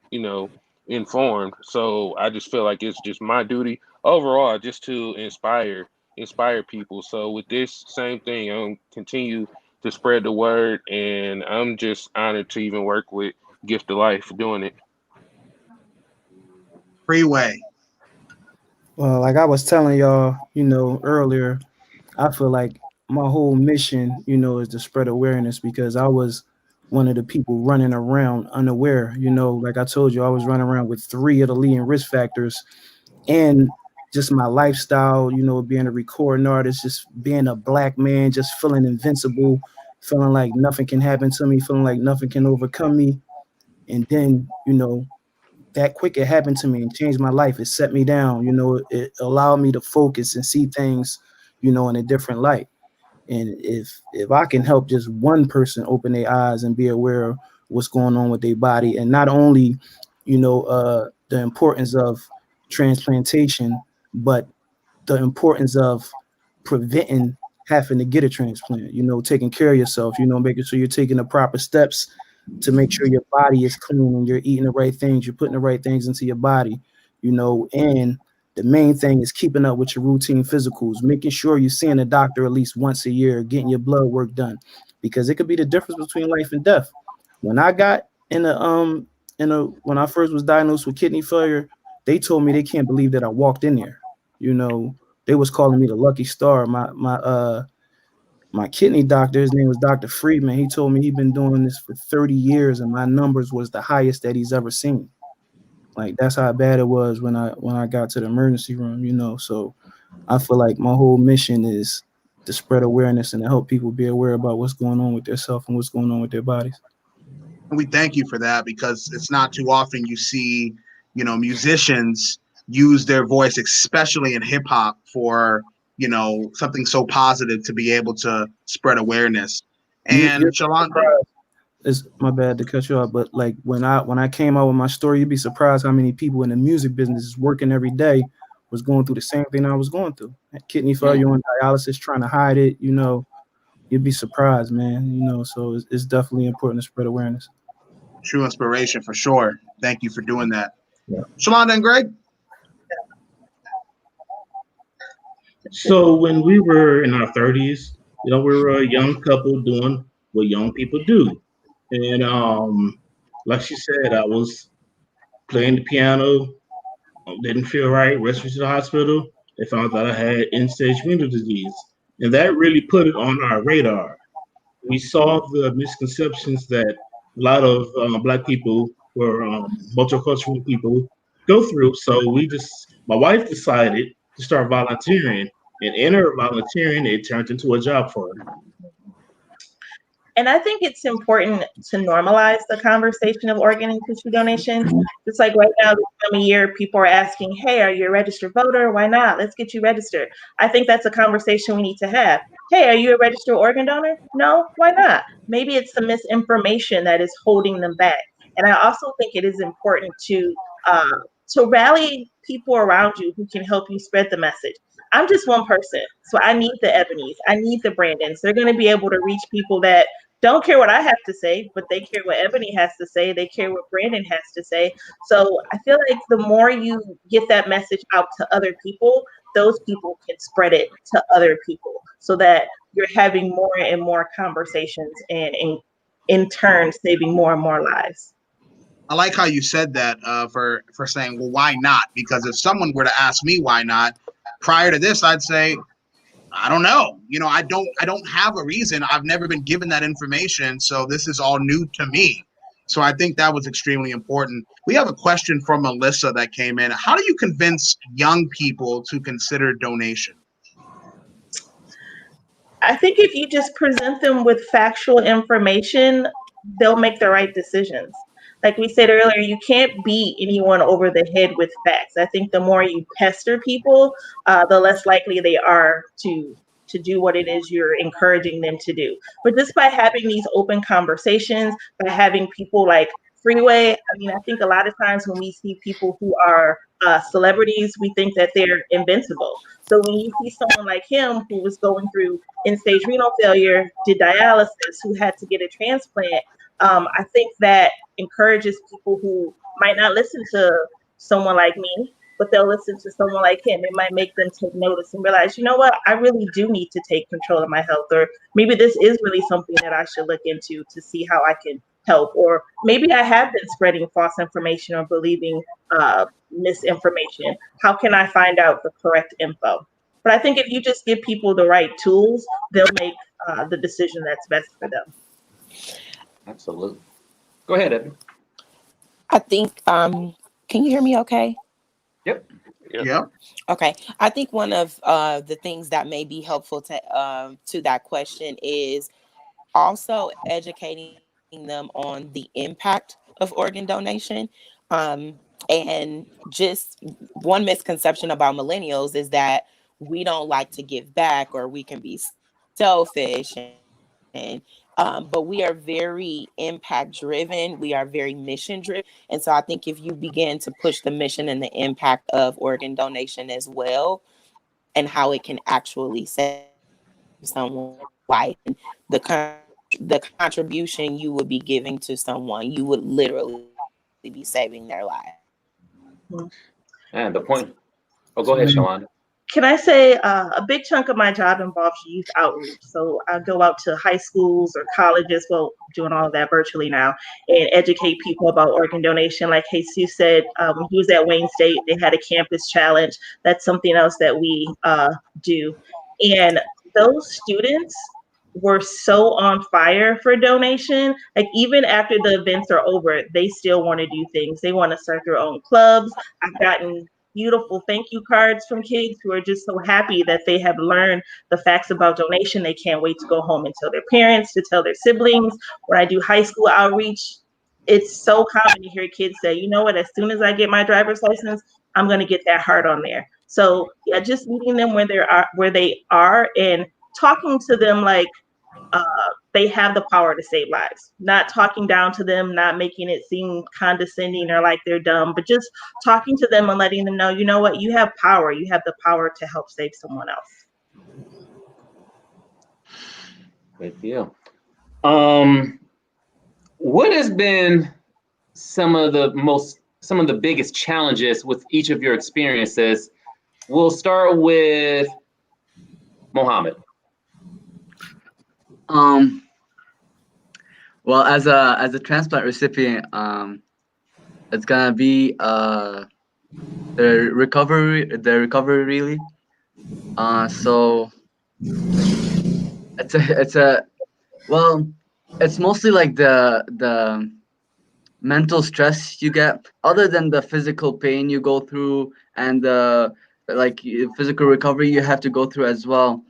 informed. So I just feel like it's just my duty overall just to inspire people. So with this same thing, I'm continue to spread the word, and I'm just honored to even work with Gift of Life doing it. Freeway. Well, like I was telling y'all, earlier, I feel like my whole mission, is to spread awareness because I was one of the people running around unaware. Like I told you, I was running around with three of the leading risk factors and just my lifestyle, being a recording artist, just being a black man, just feeling invincible, feeling like nothing can happen to me, feeling like nothing can overcome me. And then, that quick it happened to me and changed my life. It set me down, it allowed me to focus and see things, in a different light. And if I can help just one person open their eyes and be aware of what's going on with their body, and not only, the importance of transplantation, but the importance of preventing having to get a transplant, taking care of yourself, making sure you're taking the proper steps to make sure your body is clean and you're eating the right things, you're putting the right things into your body, and the main thing is keeping up with your routine physicals, making sure you're seeing a doctor at least once a year, getting your blood work done, because it could be the difference between life and death. When I got when I first was diagnosed with kidney failure, they told me they can't believe that I walked in there. They was calling me the lucky star. My kidney doctor, his name was Dr. Friedman. He told me he'd been doing this for 30 years and my numbers was the highest that he's ever seen. Like that's how bad it was when I got to the emergency room, So I feel like my whole mission is to spread awareness and to help people be aware about what's going on with their self and what's going on with their bodies. And we thank you for that because it's not too often you see, musicians use their voice, especially in hip hop, for, something so positive to be able to spread awareness. And Shalonda, it's my bad to cut you off, but like when I came out with my story, you'd be surprised how many people in the music business is working every day was going through the same thing I was going through. Kidney failure on dialysis, trying to hide it, you'd be surprised, man. So it's definitely important to spread awareness. True inspiration for sure. Thank you for doing that. Yeah. Shalonda and Greg? So when we were in our 30s, we were a young couple doing what young people do. And like she said, I was playing the piano, didn't feel right, rushed me to the hospital. They found out I had end-stage renal disease. And that really put it on our radar. We saw the misconceptions that a lot of Black people or multicultural people go through. So my wife decided to start volunteering. And in her volunteering, it turned into a job for her. And I think it's important to normalize the conversation of organ and tissue donation. It's like right now, this time of year, people are asking, hey, are you a registered voter? Why not? Let's get you registered. I think that's a conversation we need to have. Hey, are you a registered organ donor? No, why not? Maybe it's the misinformation that is holding them back. And I also think it is important to rally people around you who can help you spread the message. I'm just one person, so I need the Ebonies, I need the Brandons. They're going to be able to reach people that don't care what I have to say, but they care what Ebony has to say. They care what Brandon has to say. So I feel like the more you get that message out to other people, those people can spread it to other people so that you're having more and more conversations and in turn saving more and more lives. I like how you said that for saying, well, why not? Because if someone were to ask me why not, prior to this, I'd say, I don't know. I don't have a reason. I've never been given that information. So this is all new to me. So I think that was extremely important. We have a question from Melissa that came in. How do you convince young people to consider donation? I think if you just present them with factual information, they'll make the right decisions. Like we said earlier, you can't beat anyone over the head with facts. I think the more you pester people, the less likely they are to do what it is you're encouraging them to do. But just by having these open conversations, by having people like Freeway, I think a lot of times when we see people who are celebrities, we think that they're invincible. So when you see someone like him who was going through end-stage renal failure, did dialysis, who had to get a transplant, I think that encourages people who might not listen to someone like me, but they'll listen to someone like him. It might make them take notice and realize, you know what, I really do need to take control of my health, or maybe this is really something that I should look into to see how I can help, or maybe I have been spreading false information or believing misinformation. How can I find out the correct info? But I think if you just give people the right tools, they'll make the decision that's best for them. Absolutely. Go ahead, Evan. I think, can you hear me okay? Yep. Yep. Okay. I think one of the things that may be helpful to that question is also educating them on the impact of organ donation. And just one misconception about millennials is that we don't like to give back, or we can be selfish, and but we are very impact driven. We are very mission driven. And so I think if you begin to push the mission and the impact of organ donation as well, and how it can actually save someone's life, and the contribution you would be giving to someone, you would literally be saving their life. And the point. Oh, go ahead, Shalonda. Can I say a big chunk of my job involves youth outreach? So I go out to high schools or colleges, well, doing all of that virtually now, and educate people about organ donation. Like Jesus said, when he was at Wayne State, they had a campus challenge. That's something else that we do. And those students were so on fire for donation. Like even after the events are over, they still want to do things. They want to start their own clubs. I've gotten beautiful thank you cards from kids who are just so happy that they have learned the facts about donation. They can't wait to go home and tell their parents, to tell their siblings. When I do high school outreach, it's so common to hear kids say, you know what, as soon as I get my driver's license, I'm going to get that heart on there. So yeah, just meeting them where they are and talking to them like they have the power to save lives, not talking down to them, not making it seem condescending or like they're dumb, but just talking to them and letting them know, you know what, you have power. You have the power to help save someone else. Good deal. What has been some of the biggest challenges with each of your experiences? We'll start with Mohammed. Well, as a transplant recipient, it's gonna be the recovery really. So well, it's mostly like the mental stress you get, other than the physical pain you go through and the like physical recovery you have to go through as well.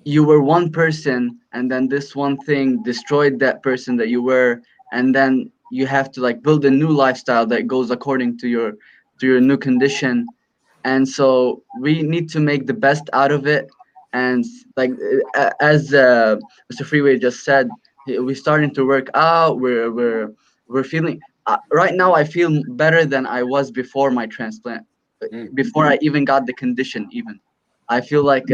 You were one person, and then this one thing destroyed that person that you were, and then you have to like build a new lifestyle that goes according to your new condition. And so we need to make the best out of it. And like as Mr. Freeway just said, we're starting to work out. We're feeling right now. I feel better than I was before my transplant, before I even got the condition. Even I feel like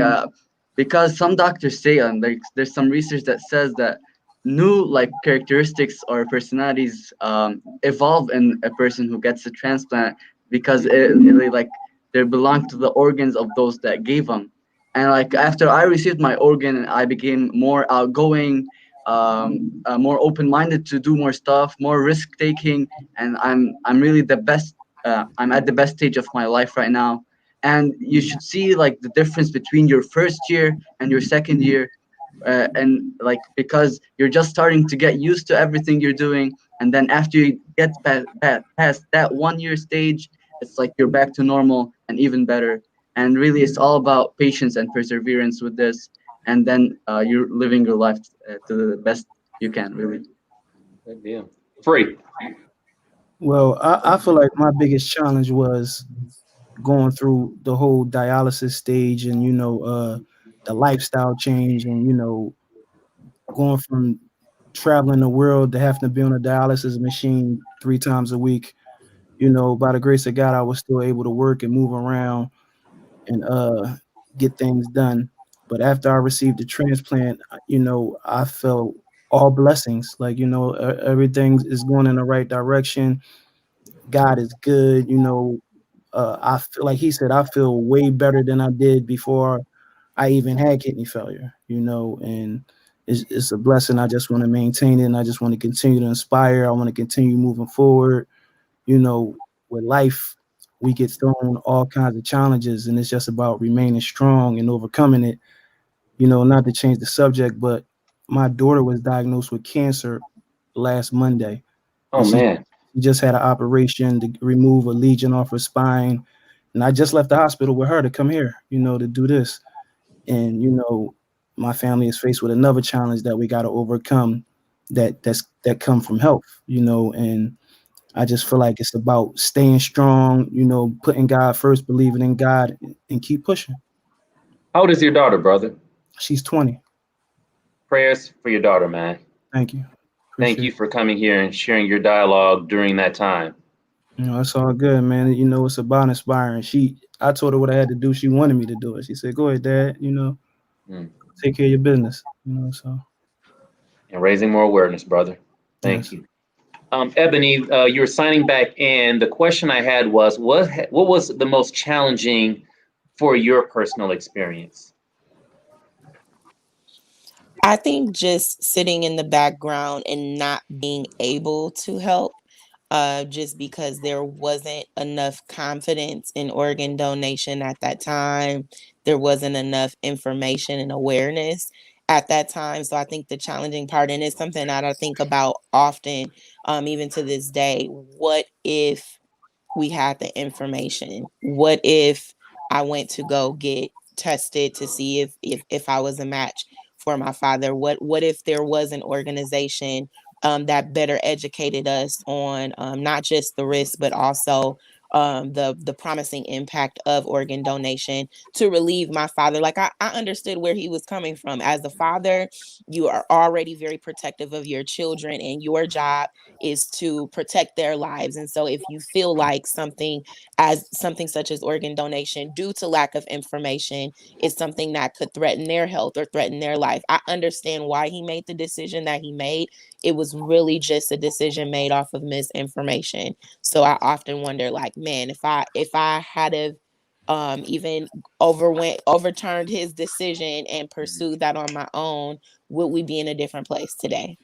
because some doctors say, and there's some research that says that new like characteristics or personalities evolve in a person who gets a transplant, because it like they belong to the organs of those that gave them. And like after I received my organ, I became more outgoing, more open-minded to do more stuff, more risk-taking, and I'm really the best. I'm at the best stage of my life right now. And you should see like the difference between your first year and your second year, and like because you're just starting to get used to everything you're doing, and then after you get past that 1 year stage, it's like you're back to normal and even better. And really it's all about patience and perseverance with this, and then you're living your life to the best you can, really. Good deal. Free. Well, I feel like my biggest challenge was going through the whole dialysis stage, and the lifestyle change, and going from traveling the world to having to be on a dialysis machine 3 times a week. By the grace of God, I was still able to work and move around and get things done. But after I received the transplant, I felt all blessings. Like, everything is going in the right direction. God is good. I feel like he said, I feel way better than I did before I even had kidney failure, and it's a blessing. I just want to maintain it, and I just want to continue to inspire. I want to continue moving forward. With life, we get thrown all kinds of challenges, and it's just about remaining strong and overcoming it. Not to change the subject, but my daughter was diagnosed with cancer last Monday, Oh and she man. just had an operation to remove a lesion off her spine. And I just left the hospital with her to come here, to do this. And my family is faced with another challenge that we got to overcome. That come from health, and I just feel like it's about staying strong, putting God first, believing in God, and keep pushing. How old is your daughter, brother? She's 20. Prayers for your daughter, man. Thank you. Thank Appreciate you it. for coming here and sharing your dialogue during that time. It's all good, man. It's about inspiring. I told her what I had to do. She wanted me to do it. She said, "Go ahead, Dad. Mm. Take care of your business." So And raising more awareness, brother. Thank yes. you. Ebony, you were signing back in. The question I had was, what was the most challenging for your personal experience? I think just sitting in the background and not being able to help, just because there wasn't enough confidence in organ donation at that time. There wasn't enough information and awareness at that time. So I think the challenging part, and it's something that I think about often, even to this day, what if we had the information? What if I went to go get tested to see if I was a match for my father? What if there was an organization that better educated us on not just the risk, but also the promising impact of organ donation to relieve my father? Like I understood where he was coming from. As a father, you are already very protective of your children, and your job is to protect their lives. And so if you feel like something such as organ donation, due to lack of information, is something that could threaten their health or threaten their life, I understand why he made the decision that he made. It was really just a decision made off of misinformation. So I often wonder, like, man, if I had have even overturned his decision and pursued that on my own, would we be in a different place today?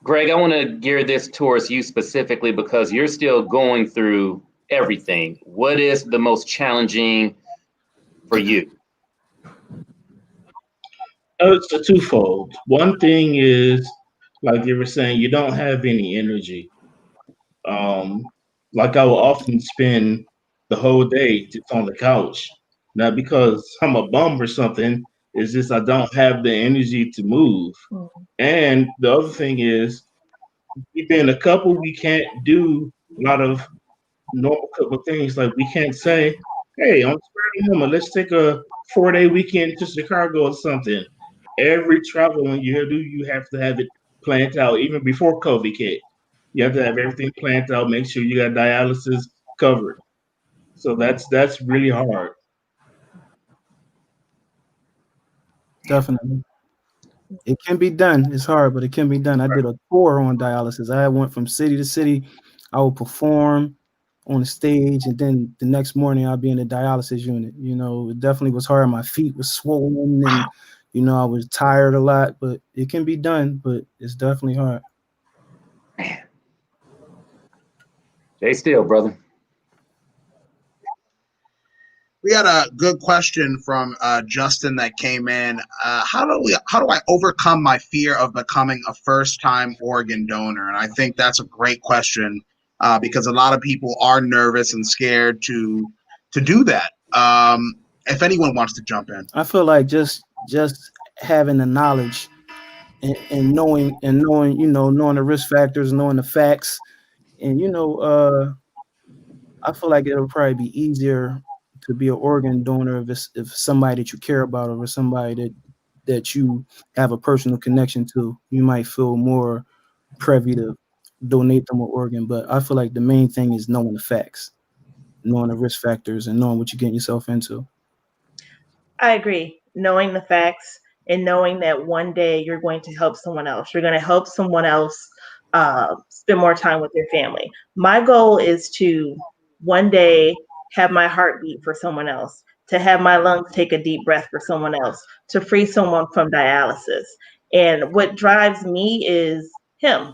Greg, I want to gear this towards you specifically because you're still going through everything. What is the most challenging for you? It's a twofold. One thing is, like you were saying, you don't have any energy. Um, like I will often spend the whole day just on the couch. Not because I'm a bum or something, it's just I don't have the energy to move. And the other thing is, we being a couple, we can't do a lot of normal couple things. Like we can't say, "Hey, on Saturday morning, let's take a 4-day weekend to Chicago or something." Every traveling you do, you have to have it planned out. Even before COVID hit, you have to have everything planned out. Make sure you got dialysis covered. So that's really hard. Definitely. It can be done. It's hard, but it can be done. I did a tour on dialysis. I went from city to city. I would perform on the stage, and then the next morning I'd be in the dialysis unit. It definitely was hard. My feet were swollen, and I was tired a lot. But it can be done. But it's definitely hard. Jay Steele, brother. We had a good question from Justin that came in. How do I overcome my fear of becoming a first-time organ donor? And I think that's a great question because a lot of people are nervous and scared to do that. If anyone wants to jump in, I feel like just having the knowledge and knowing the risk factors, knowing the facts, and I feel like it'll probably be easier to be an organ donor if somebody that you care about or somebody that you have a personal connection to. You might feel more privy to donate them an organ. But I feel like the main thing is knowing the facts, knowing the risk factors, and knowing what you're getting yourself into. I agree. Knowing the facts and knowing that one day you're going to help someone else. You're going to help someone else spend more time with their family. My goal is to one day have my heart beat for someone else, to have my lungs take a deep breath for someone else, to free someone from dialysis. And what drives me is him,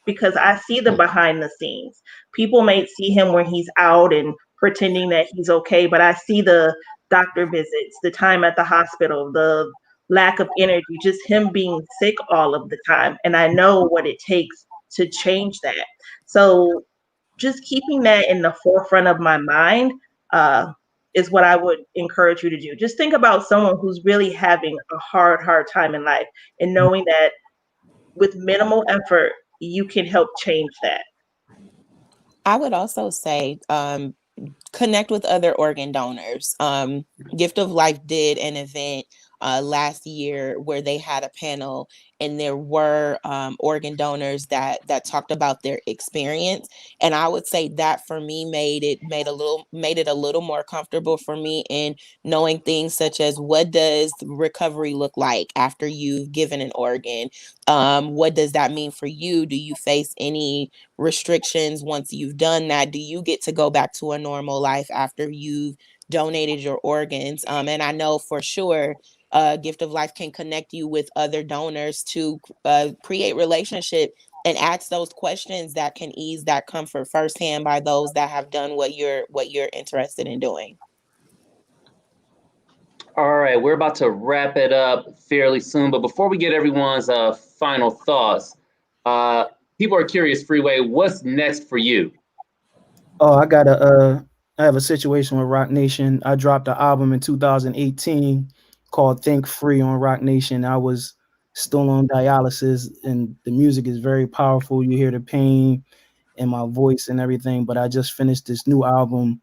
because I see the behind the scenes. People may see him when he's out and pretending that he's okay, but I see the doctor visits, the time at the hospital, the lack of energy, just him being sick all of the time. And I know what it takes to change that. So just keeping that in the forefront of my mind uh, is what I would encourage you to do. Just think about someone who's really having a hard time in life, and knowing that with minimal effort, you can help change that. I would also say connect with other organ donors. Gift of Life did an event last year where they had a panel, and there were organ donors that talked about their experience. And I would say that for me made it a little more comfortable for me in knowing things such as, what does recovery look like after you've given an organ? What does that mean for you? Do you face any restrictions once you've done that? Do you get to go back to a normal life after you've donated your organs? And I know for sure Gift of Life can connect you with other donors to create relationship and ask those questions that can ease that comfort firsthand by those that have done what you're interested in doing. All right, we're about to wrap it up fairly soon, but before we get everyone's final thoughts, people are curious, Freeway, what's next for you? Oh, I have a situation with Rock Nation. I dropped an album in 2018 called Think Free on Rock Nation. I was still on dialysis, and the music is very powerful. You hear the pain in my voice and everything, but I just finished this new album,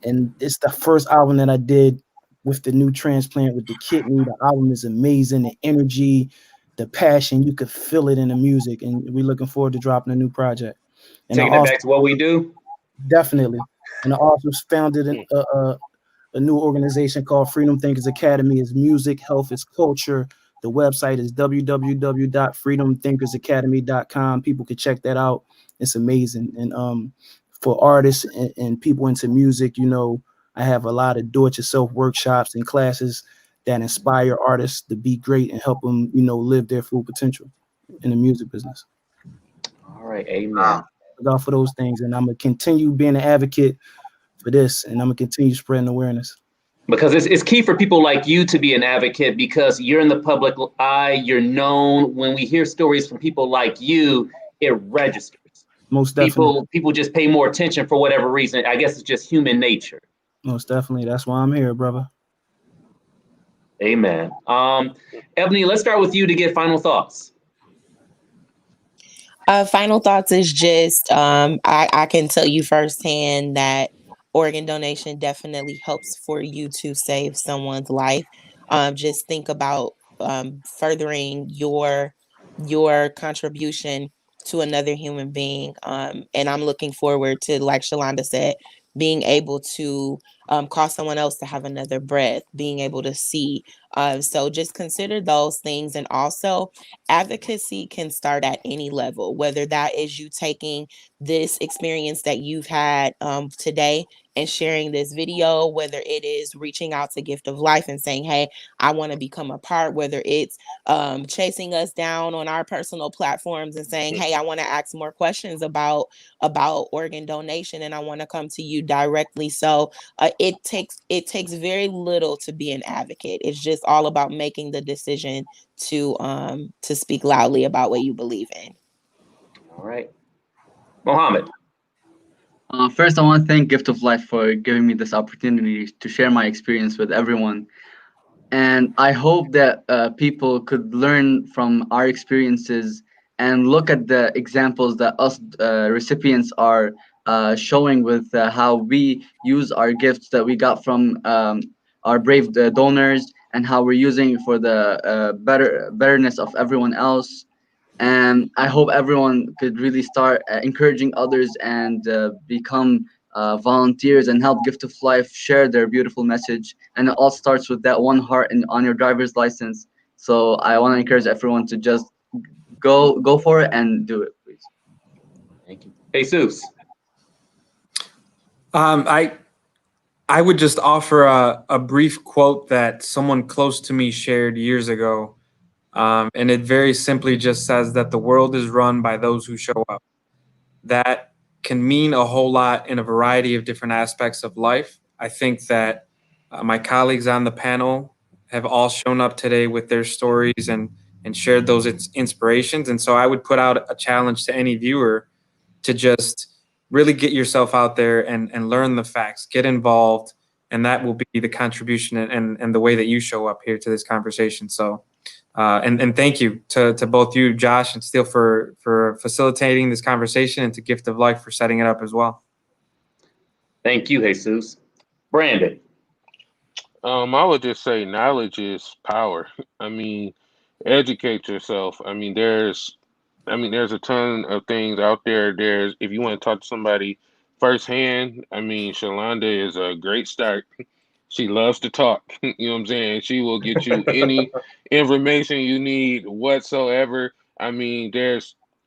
and it's the first album that I did with the new transplant with the kidney. The album is amazing. The energy, the passion, you could feel it in the music, and we're looking forward to dropping a new project. And Taking it back to what we do? Definitely. And I also founded a new organization called Freedom Thinkers Academy. It's music, health, it's culture. The website is www.freedomthinkersacademy.com. People can check that out. It's amazing. And for artists and people into music, I have a lot of do-it-yourself workshops and classes that inspire artists to be great and help them, live their full potential in the music business. All right, amen. Look out for those things, and I'm gonna continue being an advocate for this, and I'm gonna continue spreading awareness. Because it's key for people like you to be an advocate, because you're in the public eye, you're known. When we hear stories from people like you, it registers. Most definitely. People just pay more attention for whatever reason. I guess it's just human nature. Most definitely. That's why I'm here, brother. Amen. Ebony, let's start with you to get final thoughts. Final thoughts is just I can tell you firsthand that organ donation definitely helps for you to save someone's life. Just think about furthering your contribution to another human being. And I'm looking forward to, like Shalonda said, being able to cause someone else to have another breath, being able to see. So just consider those things. And also, advocacy can start at any level, whether that is you taking this experience that you've had today and sharing this video, whether it is reaching out to Gift of Life and saying, hey, I want to become a part, whether it's chasing us down on our personal platforms and saying, hey, I want to ask more questions about organ donation and I want to come to you directly. So it takes very little to be an advocate. It's just all about making the decision to speak loudly about what you believe in. All right. Mohammed. First, I want to thank Gift of Life for giving me this opportunity to share my experience with everyone. And I hope that people could learn from our experiences and look at the examples that us recipients are showing with how we use our gifts that we got from our brave donors, and how we're using for the betterness of everyone else. And I hope everyone could really start encouraging others and become volunteers and help Gift of Life share their beautiful message. And it all starts with that one heart on your driver's license. So I want to encourage everyone to just go for it and do it, please. Thank you. Jesus. I would just offer a brief quote that someone close to me shared years ago. And it very simply just says that the world is run by those who show up. That can mean a whole lot in a variety of different aspects of life. I think that my colleagues on the panel have all shown up today with their stories and shared those inspirations. And so I would put out a challenge to any viewer to just really get yourself out there and learn the facts, get involved, and that will be the contribution and the way that you show up here to this conversation. So, and thank you to both you, Josh and Steele, for facilitating this conversation, and to Gift of Life for setting it up as well. Thank you, Jesus. Brandon. I would just say knowledge is power. I mean, educate yourself. I mean, there's a ton of things out there. There's, if you want to talk to somebody firsthand, I mean, Shalonda is a great start. She loves to talk. You know what I'm saying? She will get you any information you need whatsoever. I mean,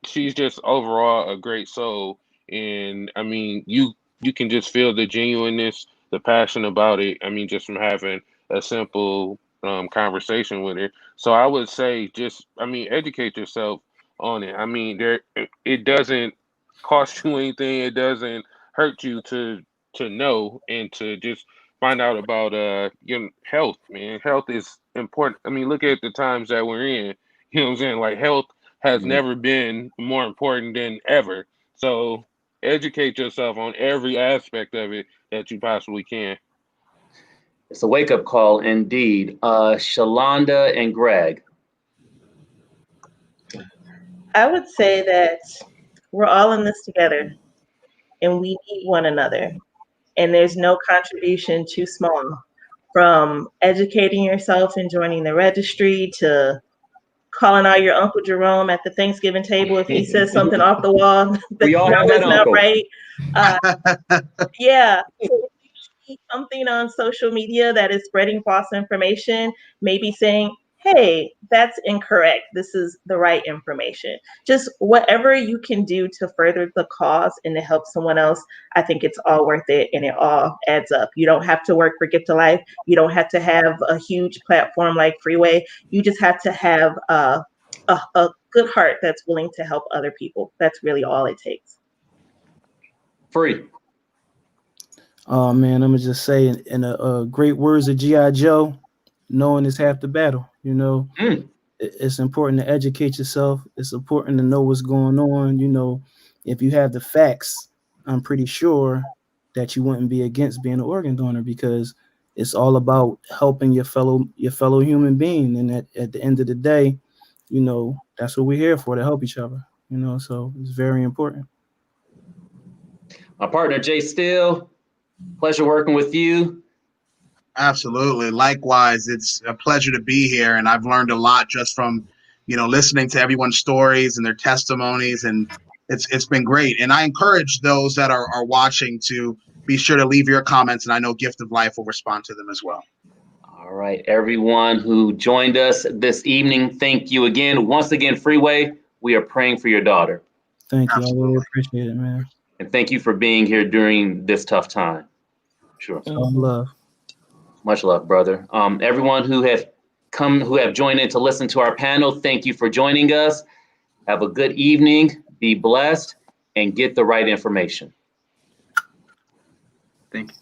she's just overall a great soul. And I mean, you can just feel the genuineness, the passion about it. I mean, just from having a simple conversation with her. So I would say just, I mean, educate yourself on it. I mean, it doesn't cost you anything. It doesn't hurt you to know and to just find out about your health, man. Health is important. I mean, look at the times that we're in. You know what I'm saying? Like, health has never been more important than ever. So educate yourself on every aspect of it that you possibly can. It's a wake-up call indeed. Shalonda and Greg. I would say that we're all in this together and we need one another. And there's no contribution too small, from educating yourself and joining the registry to calling out your Uncle Jerome at the Thanksgiving table if he says something off the wall We all have that that's not uncle. right. Yeah. So if you see something on social media that is spreading false information, maybe saying, hey, that's incorrect. This is the right information. Just whatever you can do to further the cause and to help someone else, I think it's all worth it and it all adds up. You don't have to work for Gift of Life. You don't have to have a huge platform like Freeway. You just have to have a good heart that's willing to help other people. That's really all it takes. Free. Oh man, I'm gonna just say in a great words of G.I. Joe, knowing is half the battle. You know, it's important to educate yourself. It's important to know what's going on. You know, if you have the facts, I'm pretty sure that you wouldn't be against being an organ donor, because it's all about helping your fellow human being. And at the end of the day, you know, that's what we're here for, to help each other. You know, so it's very important. My partner, Jay Steele, pleasure working with you. Absolutely. Likewise, it's a pleasure to be here, and I've learned a lot just from, you know, listening to everyone's stories and their testimonies, and it's been great. And I encourage those that are watching to be sure to leave your comments, and I know Gift of Life will respond to them as well. All right, everyone who joined us this evening, thank you again. Once again, Freeway, we are praying for your daughter. Thank you. Absolutely. I really appreciate it, man. And thank you for being here during this tough time. Sure. All love. Much love, brother. Everyone who have joined in to listen to our panel, thank you for joining us. Have a good evening, be blessed, and get the right information. Thank you.